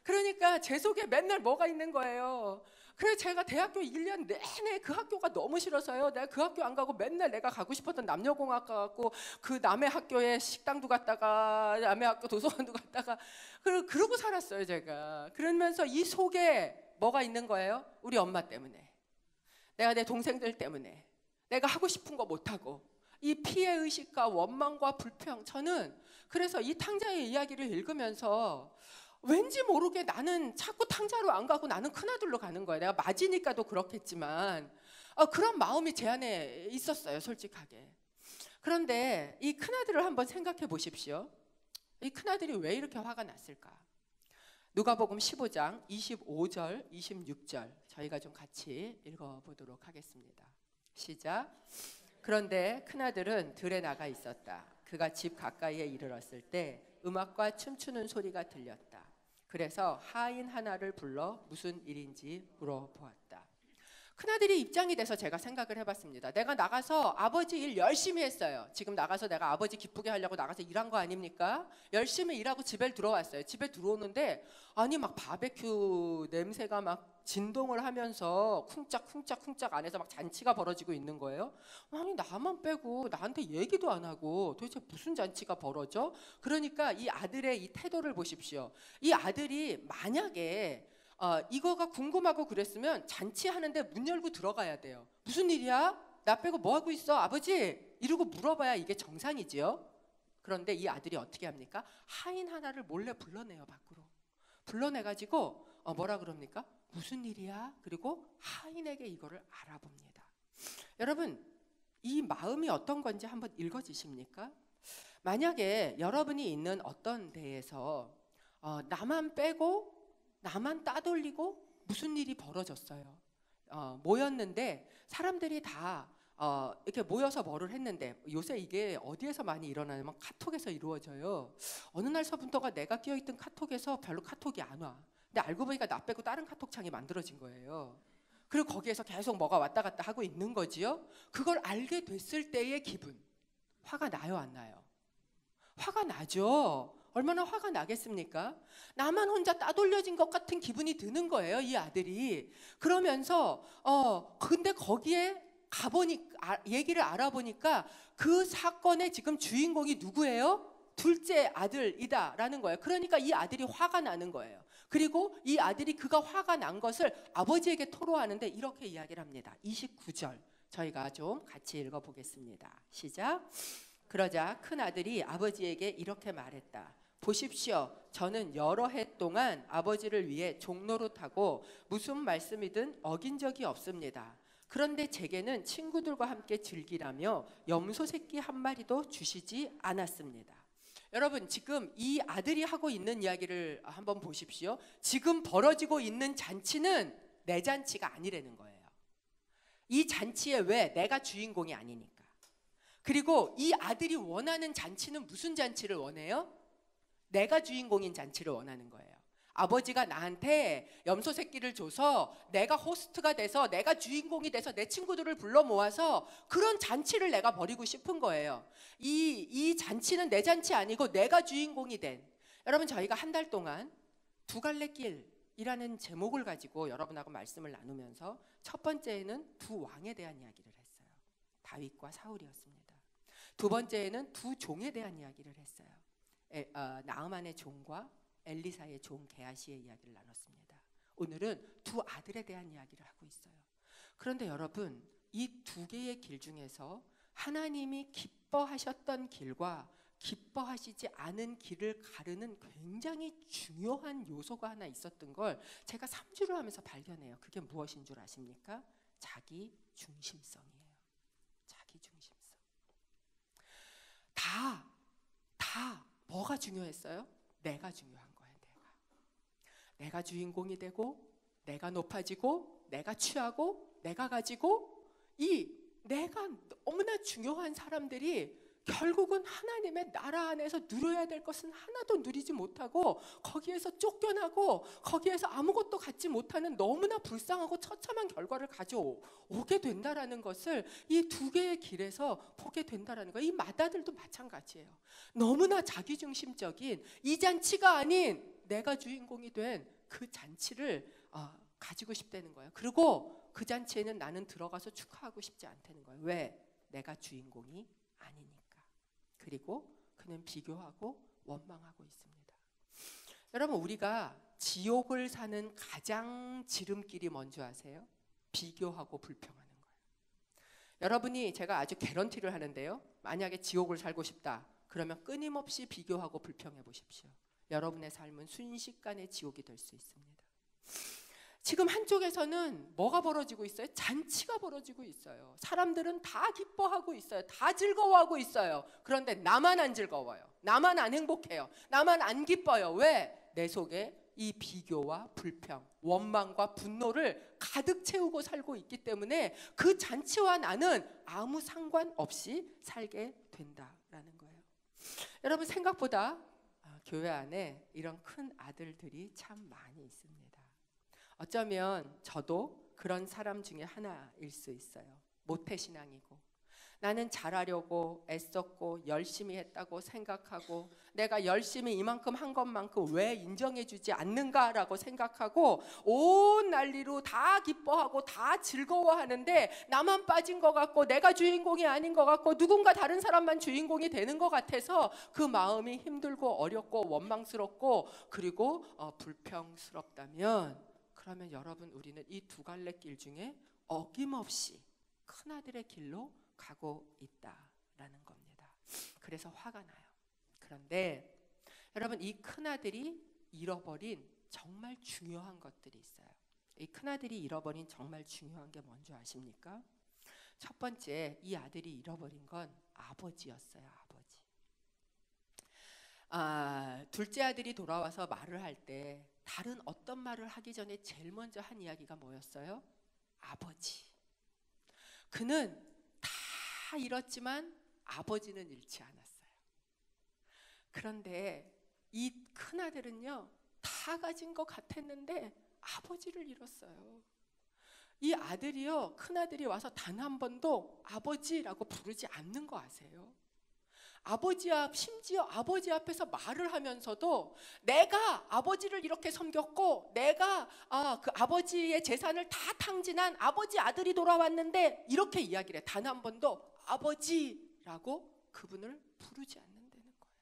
S1: 그러니까 제 속에 맨날 뭐가 있는 거예요? 그래서 제가 대학교 1년 내내 그 학교가 너무 싫어서요. 내가 그 학교 안 가고 맨날 내가 가고 싶었던 남녀공학 가고 그 남의 학교에 식당도 갔다가 남의 학교 도서관도 갔다가 그러고 살았어요, 제가. 그러면서 이 속에 뭐가 있는 거예요? 우리 엄마 때문에, 내가 내 동생들 때문에 내가 하고 싶은 거 못하고, 이 피해의식과 원망과 불평. 저는 그래서 이 탕자의 이야기를 읽으면서 왠지 모르게 나는 자꾸 탕자로 안 가고 나는 큰아들로 가는 거예요. 내가 맞으니까도 그렇겠지만 그런 마음이 제 안에 있었어요, 솔직하게. 그런데 이 큰아들을 한번 생각해 보십시오. 이 큰아들이 왜 이렇게 화가 났을까? 누가복음 15장 25절 26절 저희가 좀 같이 읽어보도록 하겠습니다. 시작. 그런데 큰아들은 들에 나가 있었다. 그가 집 가까이에 이르렀을 때 음악과 춤추는 소리가 들렸다. 그래서 하인 하나를 불러 무슨 일인지 물어보았다. 큰아들이 입장이 돼서 제가 생각을 해봤습니다. 내가 나가서 아버지 일 열심히 했어요. 지금 나가서 내가 아버지 기쁘게 하려고 나가서 일한 거 아닙니까? 열심히 일하고 집에 들어왔어요. 집에 들어오는데 아니 막 바베큐 냄새가 막 진동을 하면서 쿵짝쿵짝쿵짝 안에서 막 잔치가 벌어지고 있는 거예요. 아니 나만 빼고 나한테 얘기도 안 하고 도대체 무슨 잔치가 벌어져? 그러니까 이 아들의 이 태도를 보십시오. 이 아들이 만약에 이거가 궁금하고 그랬으면 잔치하는데 문 열고 들어가야 돼요. 무슨 일이야? 나 빼고 뭐 하고 있어? 아버지? 이러고 물어봐야 이게 정상이지요. 그런데 이 아들이 어떻게 합니까? 하인 하나를 몰래 불러내요, 밖으로. 불러내가지고 뭐라 그럽니까? 무슨 일이야? 그리고 하인에게 이거를 알아봅니다. 여러분, 이 마음이 어떤 건지 한번 읽어주십니까? 만약에 여러분이 있는 어떤 데에서 나만 빼고 나만 따돌리고 무슨 일이 벌어졌어요. 모였는데 사람들이 다 이렇게 모여서 뭐를 했는데, 요새 이게 어디에서 많이 일어나냐면 카톡에서 이루어져요. 어느 날서부터가 내가 끼어있던 카톡에서 별로 카톡이 안 와. 근데 알고 보니까 나 빼고 다른 카톡창이 만들어진 거예요. 그리고 거기에서 계속 뭐가 왔다 갔다 하고 있는 거지요. 그걸 알게 됐을 때의 기분, 화가 나요, 안 나요? 화가 나죠. 얼마나 화가 나겠습니까? 나만 혼자 따돌려진 것 같은 기분이 드는 거예요, 이 아들이. 그러면서 근데 거기에 가보니 얘기를 알아보니까 그 사건의 지금 주인공이 누구예요? 둘째 아들이다라는 거예요. 그러니까 이 아들이 화가 나는 거예요. 그리고 이 아들이 그가 화가 난 것을 아버지에게 토로하는데 이렇게 이야기를 합니다. 29절 저희가 좀 같이 읽어보겠습니다. 시작. 그러자 큰아들이 아버지에게 이렇게 말했다. 보십시오. 저는 여러 해 동안 아버지를 위해 종노릇하고 무슨 말씀이든 어긴 적이 없습니다. 그런데 제게는 친구들과 함께 즐기라며 염소 새끼 한 마리도 주시지 않았습니다. 여러분, 지금 이 아들이 하고 있는 이야기를 한번 보십시오. 지금 벌어지고 있는 잔치는 내 잔치가 아니라는 거예요. 이 잔치에 왜? 내가 주인공이 아니니까. 그리고 이 아들이 원하는 잔치는 무슨 잔치를 원해요? 내가 주인공인 잔치를 원하는 거예요. 아버지가 나한테 염소 새끼를 줘서 내가 호스트가 돼서 내가 주인공이 돼서 내 친구들을 불러 모아서 그런 잔치를 내가 벌이고 싶은 거예요. 이 잔치는 내 잔치 아니고 내가 주인공이 된. 여러분, 저희가 한 달 동안 두 갈래 길이라는 제목을 가지고 여러분하고 말씀을 나누면서 첫 번째에는 두 왕에 대한 이야기를 했어요. 다윗과 사울이었습니다. 두 번째에는 두 종에 대한 이야기를 했어요. 나아만의 종과 엘리사의 종 게하시의 이야기를 나눴습니다. 오늘은 두 아들에 대한 이야기를 하고 있어요. 그런데 여러분, 이 두 개의 길 중에서 하나님이 기뻐하셨던 길과 기뻐하시지 않은 길을 가르는 굉장히 중요한 요소가 하나 있었던 걸 제가 3주를 하면서 발견해요. 그게 무엇인 줄 아십니까? 자기 중심성이에요. 자기 중심성. 다 뭐가 중요했어요? 내가 중요한 거예요. 내가 주인공이 되고, 내가 높아지고, 내가 취하고, 내가 가지고, 이 내가 너무나 중요한 사람들이 결국은 하나님의 나라 안에서 누려야 될 것은 하나도 누리지 못하고 거기에서 쫓겨나고 거기에서 아무것도 갖지 못하는 너무나 불쌍하고 처참한 결과를 가져오게 된다라는 것을 이 두 개의 길에서 보게 된다라는 거예요. 이 맏아들도 마찬가지예요. 너무나 자기중심적인 이 잔치가 아닌 내가 주인공이 된 그 잔치를 가지고 싶다는 거예요. 그리고 그 잔치에는 나는 들어가서 축하하고 싶지 않다는 거예요. 왜? 내가 주인공이 아니니까. 그리고 그는 비교하고 원망하고 있습니다. 여러분, 우리가 지옥을 사는 가장 지름길이 뭔지 아세요? 비교하고 불평하는 거예요. 여러분이, 제가 아주 개런티를 하는데요, 만약에 지옥을 살고 싶다 그러면 끊임없이 비교하고 불평해 보십시오. 여러분의 삶은 순식간에 지옥이 될 수 있습니다. 지금 한쪽에서는 뭐가 벌어지고 있어요? 잔치가 벌어지고 있어요. 사람들은 다 기뻐하고 있어요. 다 즐거워하고 있어요. 그런데 나만 안 즐거워요. 나만 안 행복해요. 나만 안 기뻐요. 왜? 내 속에 이 비교와 불평, 원망과 분노를 가득 채우고 살고 있기 때문에 그 잔치와 나는 아무 상관없이 살게 된다라는 거예요. 여러분, 생각보다 교회 안에 이런 큰 아들들이 참 많이 있습니다. 어쩌면 저도 그런 사람 중에 하나일 수 있어요. 모태신앙이고, 나는 잘하려고 애썼고 열심히 했다고 생각하고, 내가 열심히 이만큼 한 것만큼 왜 인정해주지 않는가라고 생각하고 온 난리로 다 기뻐하고 다 즐거워하는데 나만 빠진 것 같고, 내가 주인공이 아닌 것 같고, 누군가 다른 사람만 주인공이 되는 것 같아서 그 마음이 힘들고 어렵고 원망스럽고 그리고 불평스럽다면, 그러면 여러분, 우리는 이 두 갈래 길 중에 어김없이 큰아들의 길로 가고 있다라는 겁니다. 그래서 화가 나요. 그런데 여러분, 이 큰아들이 잃어버린 정말 중요한 것들이 있어요. 이 큰아들이 잃어버린 정말 중요한 게 뭔지 아십니까? 첫 번째, 이 아들이 잃어버린 건 아버지였어요. 아버지. 둘째 아들이 돌아와서 말을 할 때 다른 어떤 말을 하기 전에 제일 먼저 한 이야기가 뭐였어요? 아버지. 그는 다 잃었지만 아버지는 잃지 않았어요. 그런데 이 큰아들은요, 다 가진 것 같았는데 아버지를 잃었어요. 이 아들이요, 큰아들이 와서 단 한 번도 아버지라고 부르지 않는 거 아세요? 심지어 아버지 앞에서 말을 하면서도 내가 아버지를 이렇게 섬겼고, 내가 그 아버지의 재산을 다 탕진한 아버지 아들이 돌아왔는데, 이렇게 이야기를 해. 단 한 번도 아버지라고 그분을 부르지 않는다는 거예요.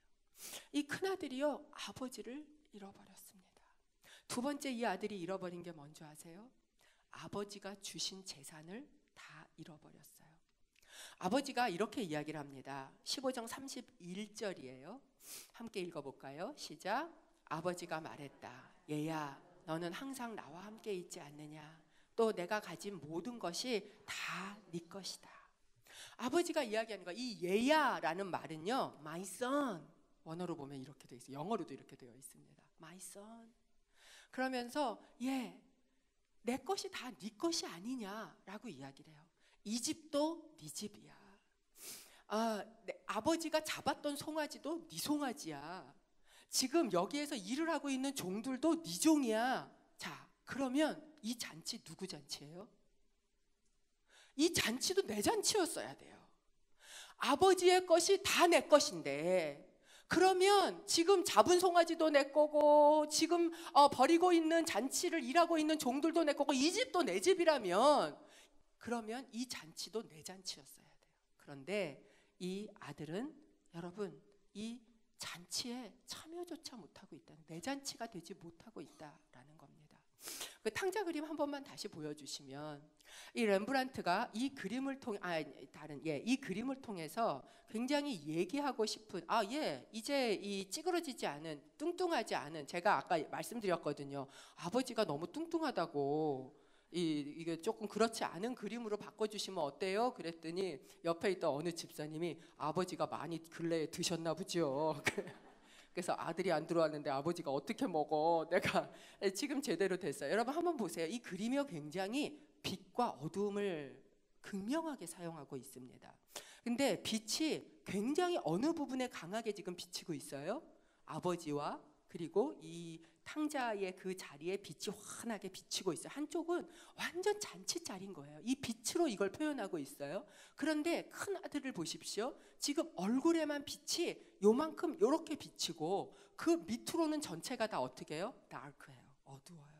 S1: 이 큰아들이요, 아버지를 잃어버렸습니다. 두 번째, 이 아들이 잃어버린 게 뭔지 아세요? 아버지가 주신 재산을 다 잃어버렸어요. 아버지가 이렇게 이야기를 합니다. 15장 31절이에요. 함께 읽어볼까요? 시작. 아버지가 말했다. 얘야, 너는 항상 나와 함께 있지 않느냐? 또 내가 가진 모든 것이 다 네 것이다. 아버지가 이야기하는 거, 이 얘야라는 말은요, my son, 원어로 보면 이렇게 되어 있어요. 영어로도 이렇게 되어 있습니다. my son. 그러면서 내 것이 다 네 것이 아니냐라고 이야기를 해요. 이 집도 네 집이야. 아버지가 잡았던 송아지도 네 송아지야. 지금 여기에서 일을 하고 있는 종들도 네 종이야. 자, 그러면 이 잔치 누구 잔치예요? 이 잔치도 내 잔치였어야 돼요. 아버지의 것이 다 내 것인데, 그러면 지금 잡은 송아지도 내 거고, 지금 버리고 있는 잔치를 일하고 있는 종들도 내 거고, 이 집도 내 집이라면, 그러면 이 잔치도 내 잔치였어야 돼요. 그런데 이 아들은, 여러분, 이 잔치에 참여조차 못하고 있다. 내 잔치가 되지 못하고 있다라는 겁니다. 그 탕자 그림 한 번만 다시 보여주시면, 이 렘브란트가 이 그림을 이 그림을 통해서 굉장히 얘기하고 싶은, 이제 이 찌그러지지 않은, 뚱뚱하지 않은, 제가 아까 말씀드렸거든요. 아버지가 너무 뚱뚱하다고. 이게 조금 그렇지 않은 그림으로 바꿔주시면 어때요? 그랬더니 옆에 있던 어느 집사님이 아버지가 많이 근래에 드셨나 보죠. 그래서 아들이 안 들어왔는데 아버지가 어떻게 먹어? 내가 지금 제대로 됐어요. 여러분 한번 보세요. 이 그림이 굉장히 빛과 어두움을 극명하게 사용하고 있습니다. 근데 빛이 굉장히 어느 부분에 강하게 지금 비치고 있어요? 아버지와 그리고 이 탕자의 그 자리에 빛이 환하게 비치고 있어요. 한쪽은 완전 잔치자리인 거예요. 이 빛으로 이걸 표현하고 있어요. 그런데 큰 아들을 보십시오. 지금 얼굴에만 빛이 요만큼 요렇게 비치고, 그 밑으로는 전체가 다 어떻게 해요? 다크해요. 어두워요.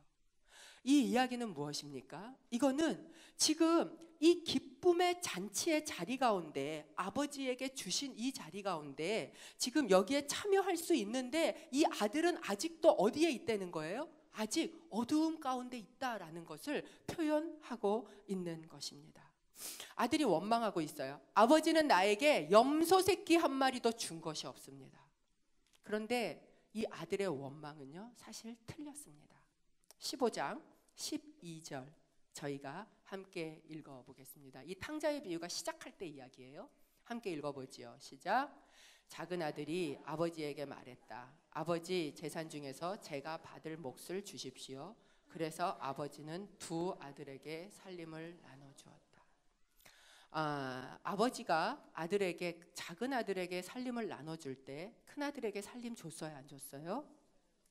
S1: 이 이야기는 무엇입니까? 이거는 지금 이 기쁨의 잔치의 자리 가운데, 아버지에게 주신 이 자리 가운데 지금 여기에 참여할 수 있는데 이 아들은 아직도 어디에 있다는 거예요? 아직 어두움 가운데 있다라는 것을 표현하고 있는 것입니다. 아들이 원망하고 있어요. 아버지는 나에게 염소 새끼 한 마리도 준 것이 없습니다. 그런데 이 아들의 원망은요, 사실 틀렸습니다. 15장 12절 저희가 함께 읽어보겠습니다. 이 탕자의 비유가 시작할 때 이야기예요. 함께 읽어보지요. 시작. 작은 아들이 아버지에게 말했다. 아버지, 재산 중에서 제가 받을 몫을 주십시오. 그래서 아버지는 두 아들에게 살림을 나눠주었다. 아버지가 아들에게, 작은 아들에게 살림을 나눠줄 때 큰 아들에게 살림 줬어요, 안 줬어요?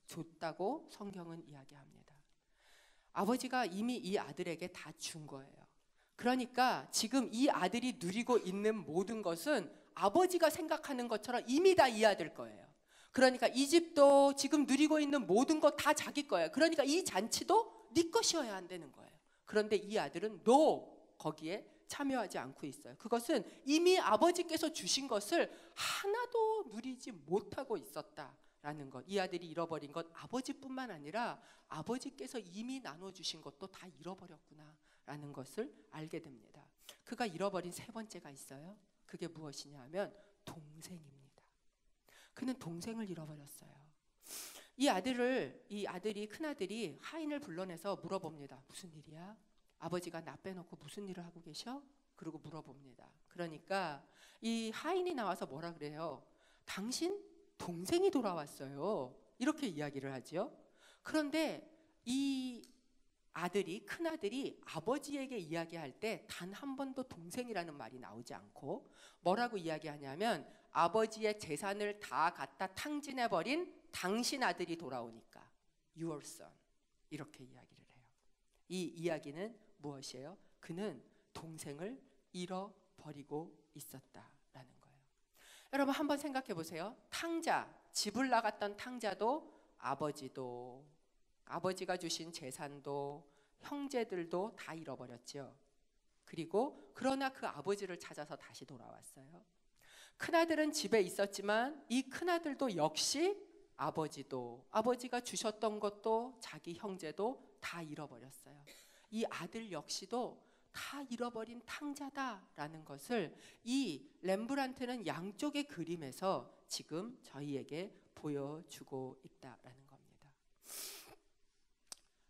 S1: 줬다고 성경은 이야기합니다. 아버지가 이미 이 아들에게 다 준 거예요. 그러니까 지금 이 아들이 누리고 있는 모든 것은 아버지가 생각하는 것처럼 이미 다 이 아들 거예요. 그러니까 이 집도 지금 누리고 있는 모든 것 다 자기 거예요. 그러니까 이 잔치도 네 것이어야 한다는 거예요. 그런데 이 아들은 거기에 참여하지 않고 있어요. 그것은 이미 아버지께서 주신 것을 하나도 누리지 못하고 있었다라는 것. 이 아들이 잃어버린 것 아버지뿐만 아니라 아버지께서 이미 나눠주신 것도 다 잃어버렸구나라는 것을 알게 됩니다. 그가 잃어버린 세 번째가 있어요. 그게 무엇이냐 하면 동생입니다. 그는 동생을 잃어버렸어요. 이 아들이, 큰아들이 하인을 불러내서 물어봅니다. 무슨 일이야? 아버지가 나 빼놓고 무슨 일을 하고 계셔? 그러고 물어봅니다. 그러니까 이 하인이 나와서 뭐라 그래요? 당신 동생이 돌아왔어요. 이렇게 이야기를 하죠. 그런데 이 큰아들이 아버지에게 이야기할 때 단 한 번도 동생이라는 말이 나오지 않고 뭐라고 이야기하냐면 아버지의 재산을 다 갖다 탕진해버린 당신 아들이 돌아오니까 your son, 이렇게 이야기를 해요. 이 이야기는 무엇이에요? 그는 동생을 잃어버리고 있었다라는 거예요. 여러분 한번 생각해 보세요. 집을 나갔던 탕자도 아버지가 주신 재산도 형제들도 다 잃어버렸죠. 그러나 그 아버지를 찾아서 다시 돌아왔어요. 큰아들은 집에 있었지만 이 큰아들도 역시 아버지가 주셨던 것도 자기 형제도 다 잃어버렸어요. 이 아들 역시도 다 잃어버린 탕자다라는 것을 이 렘브란트는 양쪽의 그림에서 지금 저희에게 보여주고 있다라는 겁니다.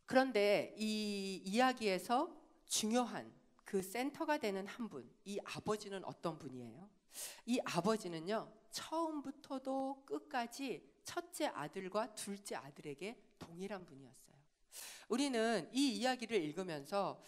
S1: 그런데 이 이야기에서 중요한 그 센터가 되는 한 분, 이 아버지는 어떤 분이에요? 이 아버지는요, 처음부터도 끝까지 첫째 아들과 둘째 아들에게 동일한 분이었어요. 우리는 이 이야기를 읽으면서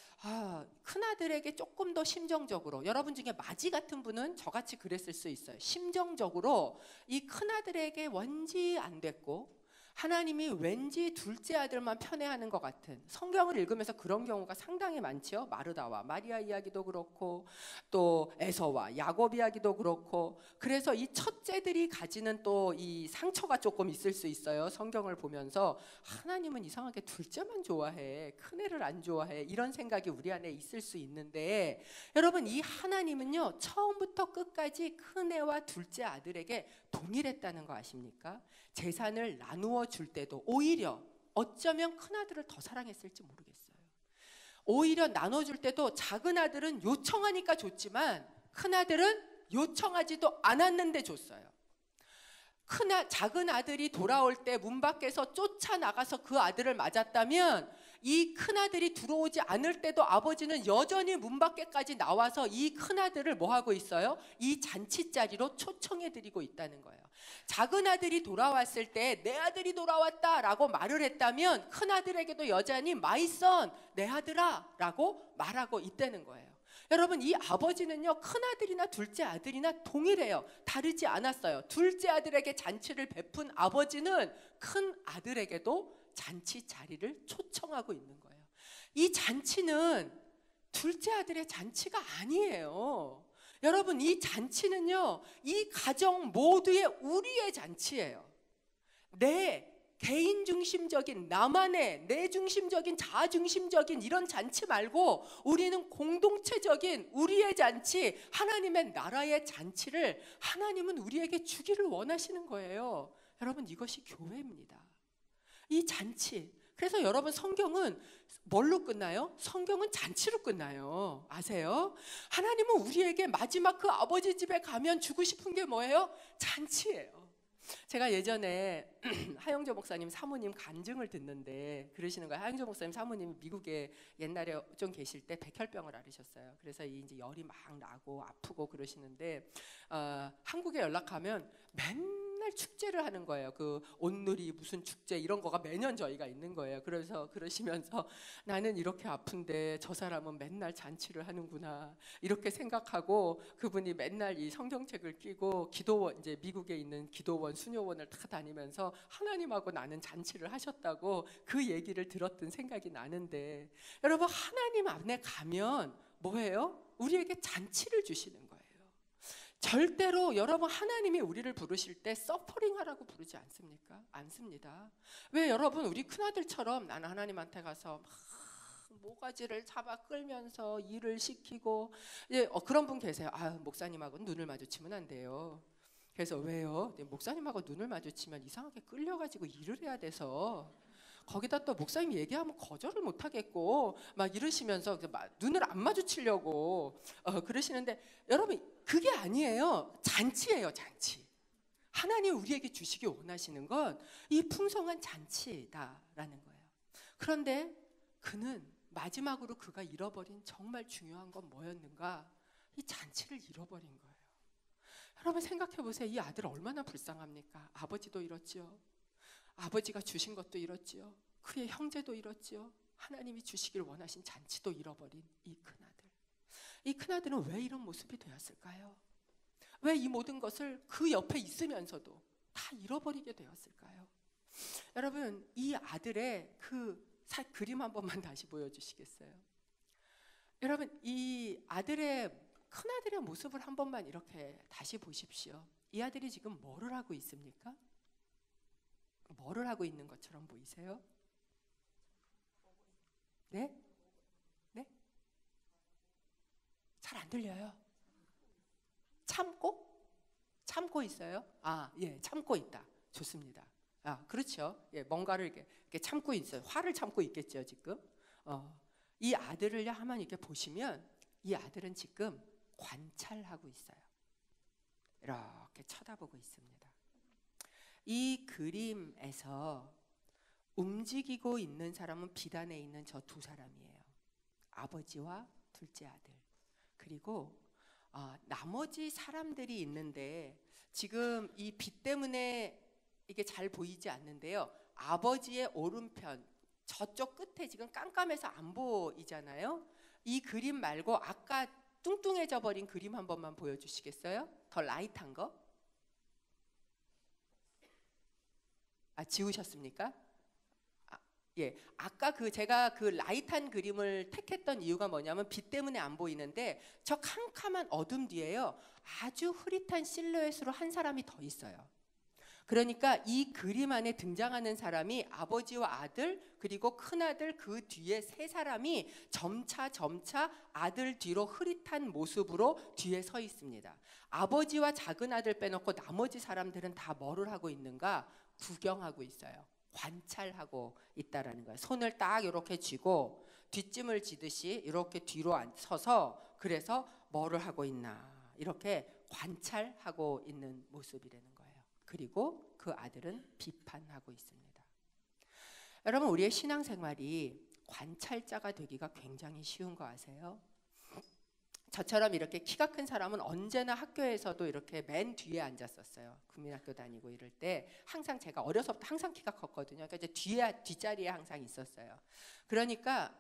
S1: 큰아들에게 조금 더 심정적으로, 여러분 중에 마지 같은 분은 저같이 그랬을 수 있어요. 심정적으로 이 큰아들에게 왠지 안 됐고 하나님이 왠지 둘째 아들만 편애하는 것 같은, 성경을 읽으면서 그런 경우가 상당히 많죠. 마르다와 마리아 이야기도 그렇고 또 에서와 야곱 이야기도 그렇고, 그래서 이 첫째들이 가지는 또 이 상처가 조금 있을 수 있어요. 성경을 보면서 하나님은 이상하게 둘째만 좋아해, 큰애를 안 좋아해, 이런 생각이 우리 안에 있을 수 있는데, 여러분 이 하나님은요 처음부터 끝까지 큰애와 둘째 아들에게 동일했다는 거 아십니까? 재산을 나누어 줄 때도 오히려 어쩌면 큰아들을 더 사랑했을지 모르겠어요. 오히려 나눠줄 때도 작은 아들은 요청하니까 줬지만 큰아들은 요청하지도 않았는데 줬어요. 작은 아들이 돌아올 때 문 밖에서 쫓아나가서 그 아들을 맞았다면 이 큰아들이 들어오지 않을 때도 아버지는 여전히 문 밖에까지 나와서 이 큰아들을 뭐 하고 있어요? 이 잔치자리로 초청해드리고 있다는 거예요. 작은 아들이 돌아왔을 때 내 아들이 돌아왔다라고 말을 했다면 큰아들에게도 여전히 my son, 내 아들아 라고 말하고 있다는 거예요. 여러분 이 아버지는요 큰아들이나 둘째 아들이나 동일해요. 다르지 않았어요. 둘째 아들에게 잔치를 베푼 아버지는 큰 아들에게도 잔치 자리를 초청하고 있는 거예요. 이 잔치는 둘째 아들의 잔치가 아니에요. 여러분 이 잔치는요 이 가정 모두의 우리의 잔치예요. 내 개인 중심적인, 나만의, 내 중심적인, 자아 중심적인 이런 잔치 말고 우리는 공동체적인 우리의 잔치, 하나님의 나라의 잔치를 하나님은 우리에게 주기를 원하시는 거예요. 여러분, 이것이 교회입니다. 이 잔치. 그래서 여러분, 성경은 뭘로 끝나요? 성경은 잔치로 끝나요. 아세요? 하나님은 우리에게 마지막 그 아버지 집에 가면 주고 싶은 게 뭐예요? 잔치예요. 제가 예전에 하영조 목사님 사모님 간증을 듣는데 그러시는 거예요. 하영조 목사님 사모님이 미국에 옛날에 좀 계실 때 백혈병을 앓으셨어요. 그래서 이제 열이 막 나고 아프고 그러시는데 한국에 연락하면 맨날 축제를 하는 거예요. 그 온누리 무슨 축제 이런 거가 매년 저희가 있는 거예요. 그래서 그러시면서 나는 이렇게 아픈데 저 사람은 맨날 잔치를 하는구나 이렇게 생각하고 그분이 맨날 이 성경책을 끼고 기도원, 이제 미국에 있는 기도원 수녀원을 다 다니면서 하나님하고 나는 잔치를 하셨다고 그 얘기를 들었던 생각이 나는데, 여러분, 하나님 안에 가면 뭐예요? 우리에게 잔치를 주시는 거예요. 절대로 여러분, 하나님이 우리를 부르실 때 서퍼링 하라고 부르지 않습니까? 않습니다. 왜 여러분, 우리 큰아들처럼 나는 하나님한테 가서 막 모가지를 잡아 끌면서 일을 시키고, 그런 분 계세요. 목사님하고 눈을 마주치면 안 돼요. 그래서 왜요? 목사님하고 눈을 마주치면 이상하게 끌려가지고 일을 해야 돼서, 거기다 또 목사님 얘기하면 거절을 못 하겠고 막 이러시면서 눈을 안 마주치려고 그러시는데, 여러분, 그게 아니에요. 잔치예요, 잔치. 하나님 우리에게 주시기 원하시는 건 이 풍성한 잔치다라는 거예요. 그런데 그는 마지막으로 그가 잃어버린 정말 중요한 건 뭐였는가? 이 잔치를 잃어버린 거예요. 여러분, 생각해 보세요. 이 아들 얼마나 불쌍합니까? 아버지도 잃었지요. 아버지가 주신 것도 잃었지요. 그의 형제도 잃었지요. 하나님이 주시길 원하신 잔치도 잃어버린 이 큰아들. 이 큰아들은 왜 이런 모습이 되었을까요? 왜 이 모든 것을 그 옆에 있으면서도 다 잃어버리게 되었을까요? 여러분, 이 아들의 그 그림 한 번만 다시 보여주시겠어요? 여러분, 이 큰아들의 모습을 한 번만 이렇게 다시 보십시오. 이 아들이 지금 뭐를 하고 있습니까? 뭐를 하고 있는 것처럼 보이세요? 네? 네? 잘 안 들려요. 참고 있어요? 예, 참고 있다. 좋습니다. 그렇죠. 예, 뭔가를 이렇게 참고 있어요. 화를 참고 있겠죠, 지금. 이 아들을 한번 이렇게 보시면 이 아들은 지금 관찰하고 있어요. 이렇게 쳐다보고 있습니다. 이 그림에서 움직이고 있는 사람은 비단에 있는 저 두 사람이에요. 아버지와 둘째 아들. 그리고 나머지 사람들이 있는데 지금 이 빛 때문에 이게 잘 보이지 않는데요. 아버지의 오른편 저쪽 끝에 지금 깜깜해서 안 보이잖아요. 이 그림 말고 아까 뚱뚱해져 버린 그림 한 번만 보여주시겠어요? 더 라이트한 거? 지우셨습니까? 예, 아까 제가 그 라이트한 그림을 택했던 이유가 뭐냐면 빛 때문에 안 보이는데 저 캄캄한 어둠 뒤에요, 아주 흐릿한 실루엣으로 한 사람이 더 있어요. 그러니까 이 그림 안에 등장하는 사람이 아버지와 아들, 그리고 큰아들, 그 뒤에 세 사람이 점차 아들 뒤로 흐릿한 모습으로 뒤에 서 있습니다. 아버지와 작은 아들 빼놓고 나머지 사람들은 다 뭐를 하고 있는가? 구경하고 있어요. 관찰하고 있다라는 거예요. 손을 딱 이렇게 쥐고 뒷짐을 지듯이 이렇게 뒤로 서서, 그래서 뭐를 하고 있나 이렇게 관찰하고 있는 모습이라는 거예요. 그리고 그 아들은 비판하고 있습니다. 여러분, 우리의 신앙생활이 관찰자가 되기가 굉장히 쉬운 거 아세요? 저처럼 이렇게 키가 큰 사람은 언제나 학교에서도 이렇게 맨 뒤에 앉았었어요. 국민학교 다니고 이럴 때 항상 제가 어려서부터 항상 키가 컸거든요. 그러니까 이제 뒷자리에 항상 있었어요. 그러니까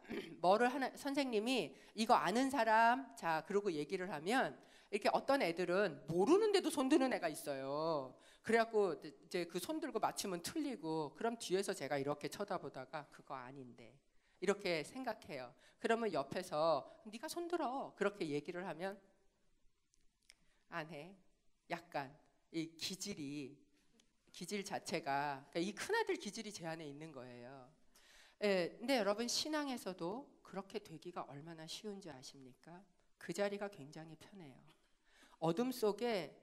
S1: 선생님이 이거 아는 사람, 자, 그러고 얘기를 하면 이렇게 어떤 애들은 모르는데도 손 드는 애가 있어요. 그래갖고 이제 그 손 들고 맞추면 틀리고, 그럼 뒤에서 제가 이렇게 쳐다보다가 그거 아닌데 이렇게 생각해요. 그러면 옆에서 네가 손 들어 그렇게 얘기를 하면 안 해. 약간 이 기질이 기질 자체가, 그러니까 이 큰아들 기질이 제 안에 있는 거예요. 예, 근데 여러분 신앙에서도 그렇게 되기가 얼마나 쉬운지 아십니까? 그 자리가 굉장히 편해요. 어둠 속에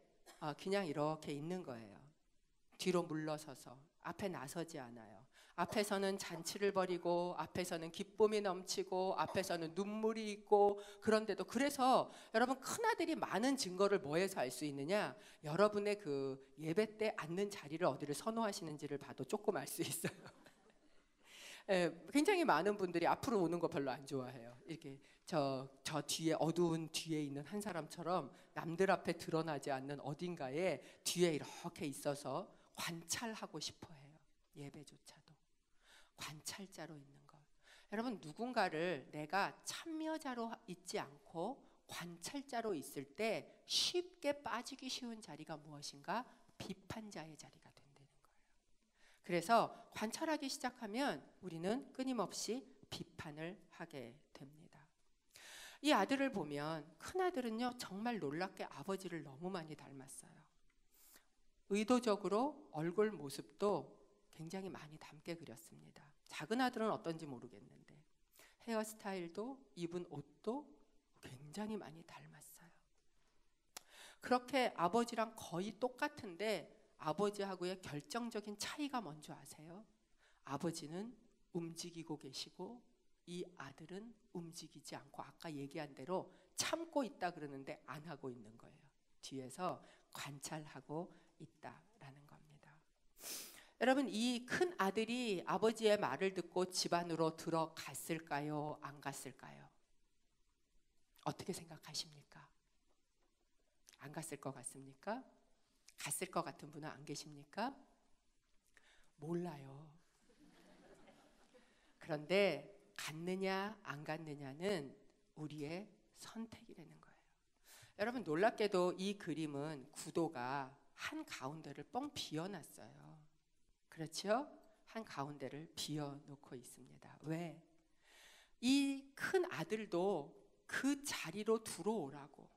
S1: 그냥 이렇게 있는 거예요. 뒤로 물러서서 앞에 나서지 않아요. 앞에서는 잔치를 벌이고 앞에서는 기쁨이 넘치고 앞에서는 눈물이 있고, 그런데도 그래서 여러분 큰아들이 많은 증거를 뭐에서 알 수 있느냐? 여러분의 그 예배 때 앉는 자리를 어디를 선호하시는지를 봐도 조금 알 수 있어요. 예, 굉장히 많은 분들이 앞으로 오는 거 별로 안 좋아해요. 이렇게 저 뒤에 어두운 뒤에 있는 한 사람처럼 남들 앞에 드러나지 않는 어딘가에 뒤에 이렇게 있어서 관찰하고 싶어 해요. 예배조차도 관찰자로 있는 것. 여러분 누군가를 내가 참여자로 있지 않고 관찰자로 있을 때 쉽게 빠지기 쉬운 자리가 무엇인가? 비판자의 자리가 된다는 거예요. 그래서 관찰하기 시작하면 우리는 끊임없이 비판을 하게 됩니다. 이 아들을 보면 큰아들은요 정말 놀랍게 아버지를 너무 많이 닮았어요. 의도적으로 얼굴 모습도 굉장히 많이 닮게 그렸습니다. 작은 아들은 어떤지 모르겠는데 헤어스타일도 입은 옷도 굉장히 많이 닮았어요. 그렇게 아버지랑 거의 똑같은데 아버지하고의 결정적인 차이가 뭔지 아세요? 아버지는 움직이고 계시고 이 아들은 움직이지 않고 아까 얘기한 대로 참고 있다 그러는데 안 하고 있는 거예요. 뒤에서 관찰하고 있다라는 겁니다. 여러분 이 큰 아들이 아버지의 말을 듣고 집 안으로 들어갔을까요? 안 갔을까요? 어떻게 생각하십니까? 안 갔을 것 같습니까? 갔을 것 같은 분은 안 계십니까? 몰라요. 그런데 갔느냐 안 갔느냐는 우리의 선택이라는 거예요. 여러분 놀랍게도 이 그림은 구도가 한 가운데를 뻥 비워놨어요. 그렇죠? 한 가운데를 비워놓고 있습니다. 왜? 이 큰 아들도 그 자리로 들어오라고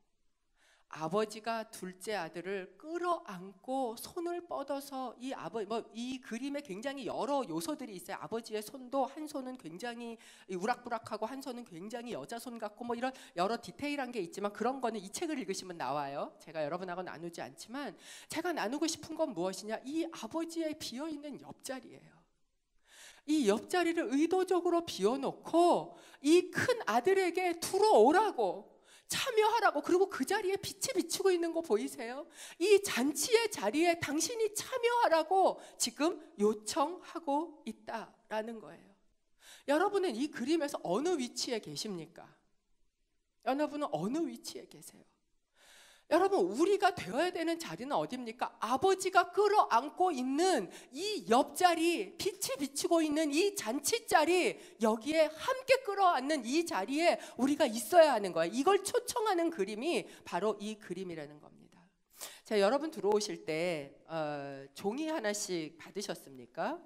S1: 아버지가 둘째 아들을 끌어안고 손을 뻗어서 이 그림에 굉장히 여러 요소들이 있어요. 아버지의 손도 한 손은 굉장히 우락부락하고 한 손은 굉장히 여자 손 같고 뭐 이런 여러 디테일한 게 있지만 그런 거는 이 책을 읽으시면 나와요. 제가 여러분하고 나누지 않지만 제가 나누고 싶은 건 무엇이냐? 이 아버지의 비어있는 옆자리예요. 이 옆자리를 의도적으로 비워놓고 이 큰 아들에게 들어오라고 참여하라고, 그리고 그 자리에 빛이 비추고 있는 거 보이세요? 이 잔치의 자리에 당신이 참여하라고 지금 요청하고 있다라는 거예요. 여러분은 이 그림에서 어느 위치에 계십니까? 여러분은 어느 위치에 계세요? 여러분 우리가 되어야 되는 자리는 어디입니까? 아버지가 끌어안고 있는 이 옆자리, 빛이 비추고 있는 이 잔치자리, 여기에 함께 끌어안는 이 자리에 우리가 있어야 하는 거예요. 이걸 초청하는 그림이 바로 이 그림이라는 겁니다. 자, 여러분 들어오실 때 종이 하나씩 받으셨습니까?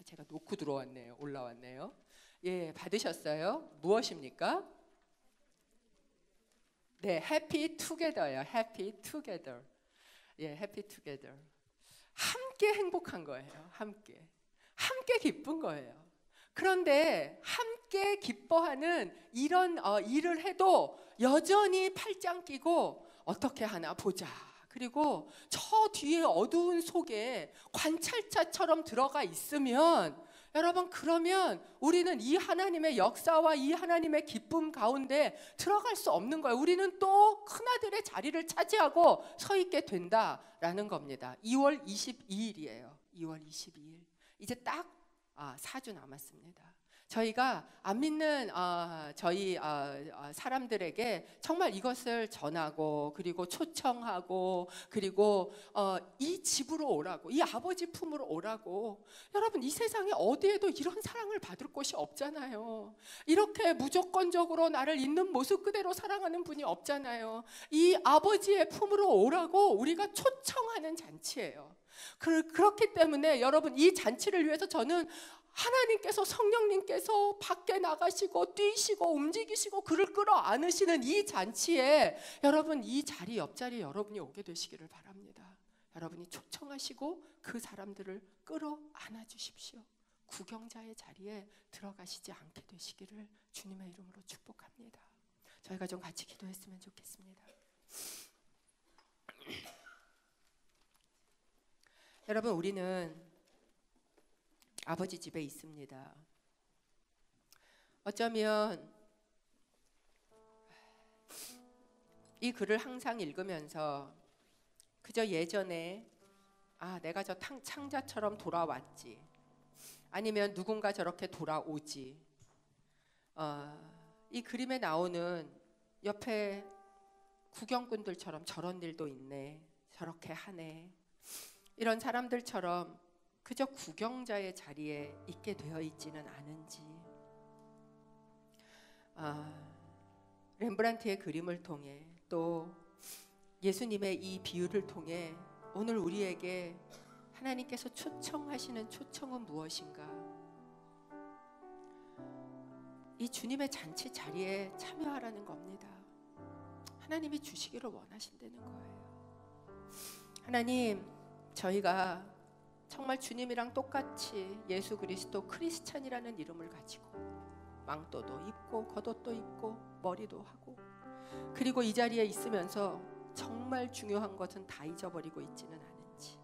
S1: 제가 놓고 들어왔네요. 올라왔네요. 예, 받으셨어요? 무엇입니까? 네, 해피 투게더예요. 해피 투게더. 예, 해피 투게더. 함께 행복한 거예요. 함께 기쁜 거예요. 그런데 함께 기뻐하는 이런 일을 해도 여전히 팔짱 끼고 어떻게 하나 보자. 그리고 저 뒤에 어두운 속에 관찰자처럼 들어가 있으면 여러분 그러면 우리는 이 하나님의 역사와 이 하나님의 기쁨 가운데 들어갈 수 없는 거예요. 우리는 또 큰아들의 자리를 차지하고 서 있게 된다라는 겁니다. 2월 22일이에요. 2월 22일. 이제 딱 4주 남았습니다. 저희가 안 믿는 저희 사람들에게 정말 이것을 전하고 그리고 초청하고 그리고 이 집으로 오라고, 이 아버지 품으로 오라고. 여러분 이 세상에 어디에도 이런 사랑을 받을 곳이 없잖아요. 이렇게 무조건적으로 나를 있는 모습 그대로 사랑하는 분이 없잖아요. 이 아버지의 품으로 오라고 우리가 초청하는 잔치예요. 그렇기 때문에 여러분 이 잔치를 위해서 저는 하나님께서 성령님께서 밖에 나가시고 뛰시고 움직이시고 그를 끌어안으시는 이 잔치에 여러분 이 자리 옆자리에 여러분이 오게 되시기를 바랍니다. 여러분이 초청하시고 그 사람들을 끌어안아 주십시오. 구경자의 자리에 들어가시지 않게 되시기를 주님의 이름으로 축복합니다. 저희가 좀 같이 기도했으면 좋겠습니다. 여러분, 우리는 아버지 집에 있습니다. 어쩌면 이 글을 항상 읽으면서 그저 예전에 내가 저 창자처럼 돌아왔지, 아니면 누군가 저렇게 돌아오지, 이 그림에 나오는 옆에 구경꾼들처럼 저런 일도 있네, 저렇게 하네, 이런 사람들처럼 그저 구경자의 자리에 있게 되어 있지는 않은지, 렘브란트의 그림을 통해 또 예수님의 이 비유를 통해 오늘 우리에게 하나님께서 초청하시는 초청은 무엇인가? 이 주님의 잔치 자리에 참여하라는 겁니다. 하나님이 주시기를 원하신다는 거예요. 하나님, 저희가 정말 주님이랑 똑같이 예수 그리스도 크리스찬이라는 이름을 가지고 망토도 입고 겉옷도 입고 머리도 하고, 그리고 이 자리에 있으면서 정말 중요한 것은 다 잊어버리고 있지는 않은지,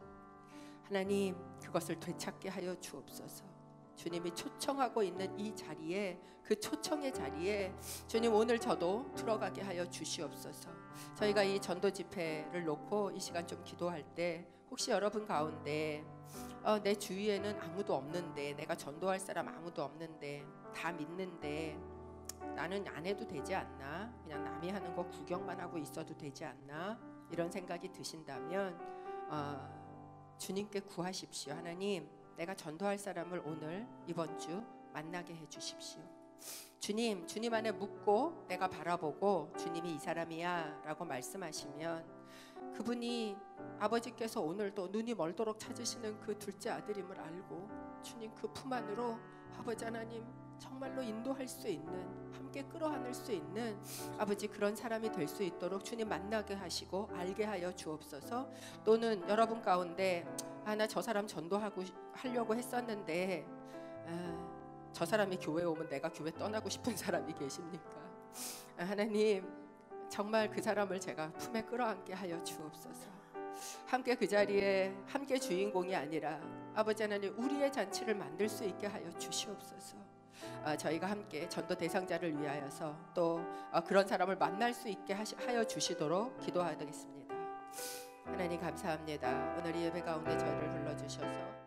S1: 하나님 그것을 되찾게 하여 주옵소서. 주님이 초청하고 있는 이 자리에, 그 초청의 자리에 주님 오늘 저도 들어가게 하여 주시옵소서. 저희가 이 전도 집회를 놓고 이 시간 좀 기도할 때 혹시 여러분 가운데 내 주위에는 아무도 없는데, 내가 전도할 사람 아무도 없는데, 다 믿는데 나는 안 해도 되지 않나, 그냥 남이 하는 거 구경만 하고 있어도 되지 않나, 이런 생각이 드신다면 주님께 구하십시오. 하나님, 내가 전도할 사람을 오늘 이번 주 만나게 해주십시오. 주님 안에 묻고 내가 바라보고 주님이 이 사람이야 라고 말씀하시면 그분이 아버지께서 오늘도 눈이 멀도록 찾으시는 그 둘째 아들임을 알고 주님 그 품 안으로 아버지 하나님 정말로 인도할 수 있는, 함께 끌어안을 수 있는 아버지 그런 사람이 될 수 있도록 주님 만나게 하시고 알게 하여 주옵소서. 또는 여러분 가운데 나 저 사람 하려고 했었는데 저 사람이 교회에 오면 내가 교회 떠나고 싶은 사람이 계십니까? 하나님 정말 그 사람을 제가 품에 끌어안게 하여 주옵소서. 함께 그 자리에 함께 주인공이 아니라 아버지 하나님 우리의 잔치를 만들 수 있게 하여 주시옵소서. 저희가 함께 전도 대상자를 위하여서 또 그런 사람을 만날 수 있게 하여 주시도록 기도하겠습니다. 하나님 감사합니다. 오늘 이 예배 가운데 저희를 불러주셔서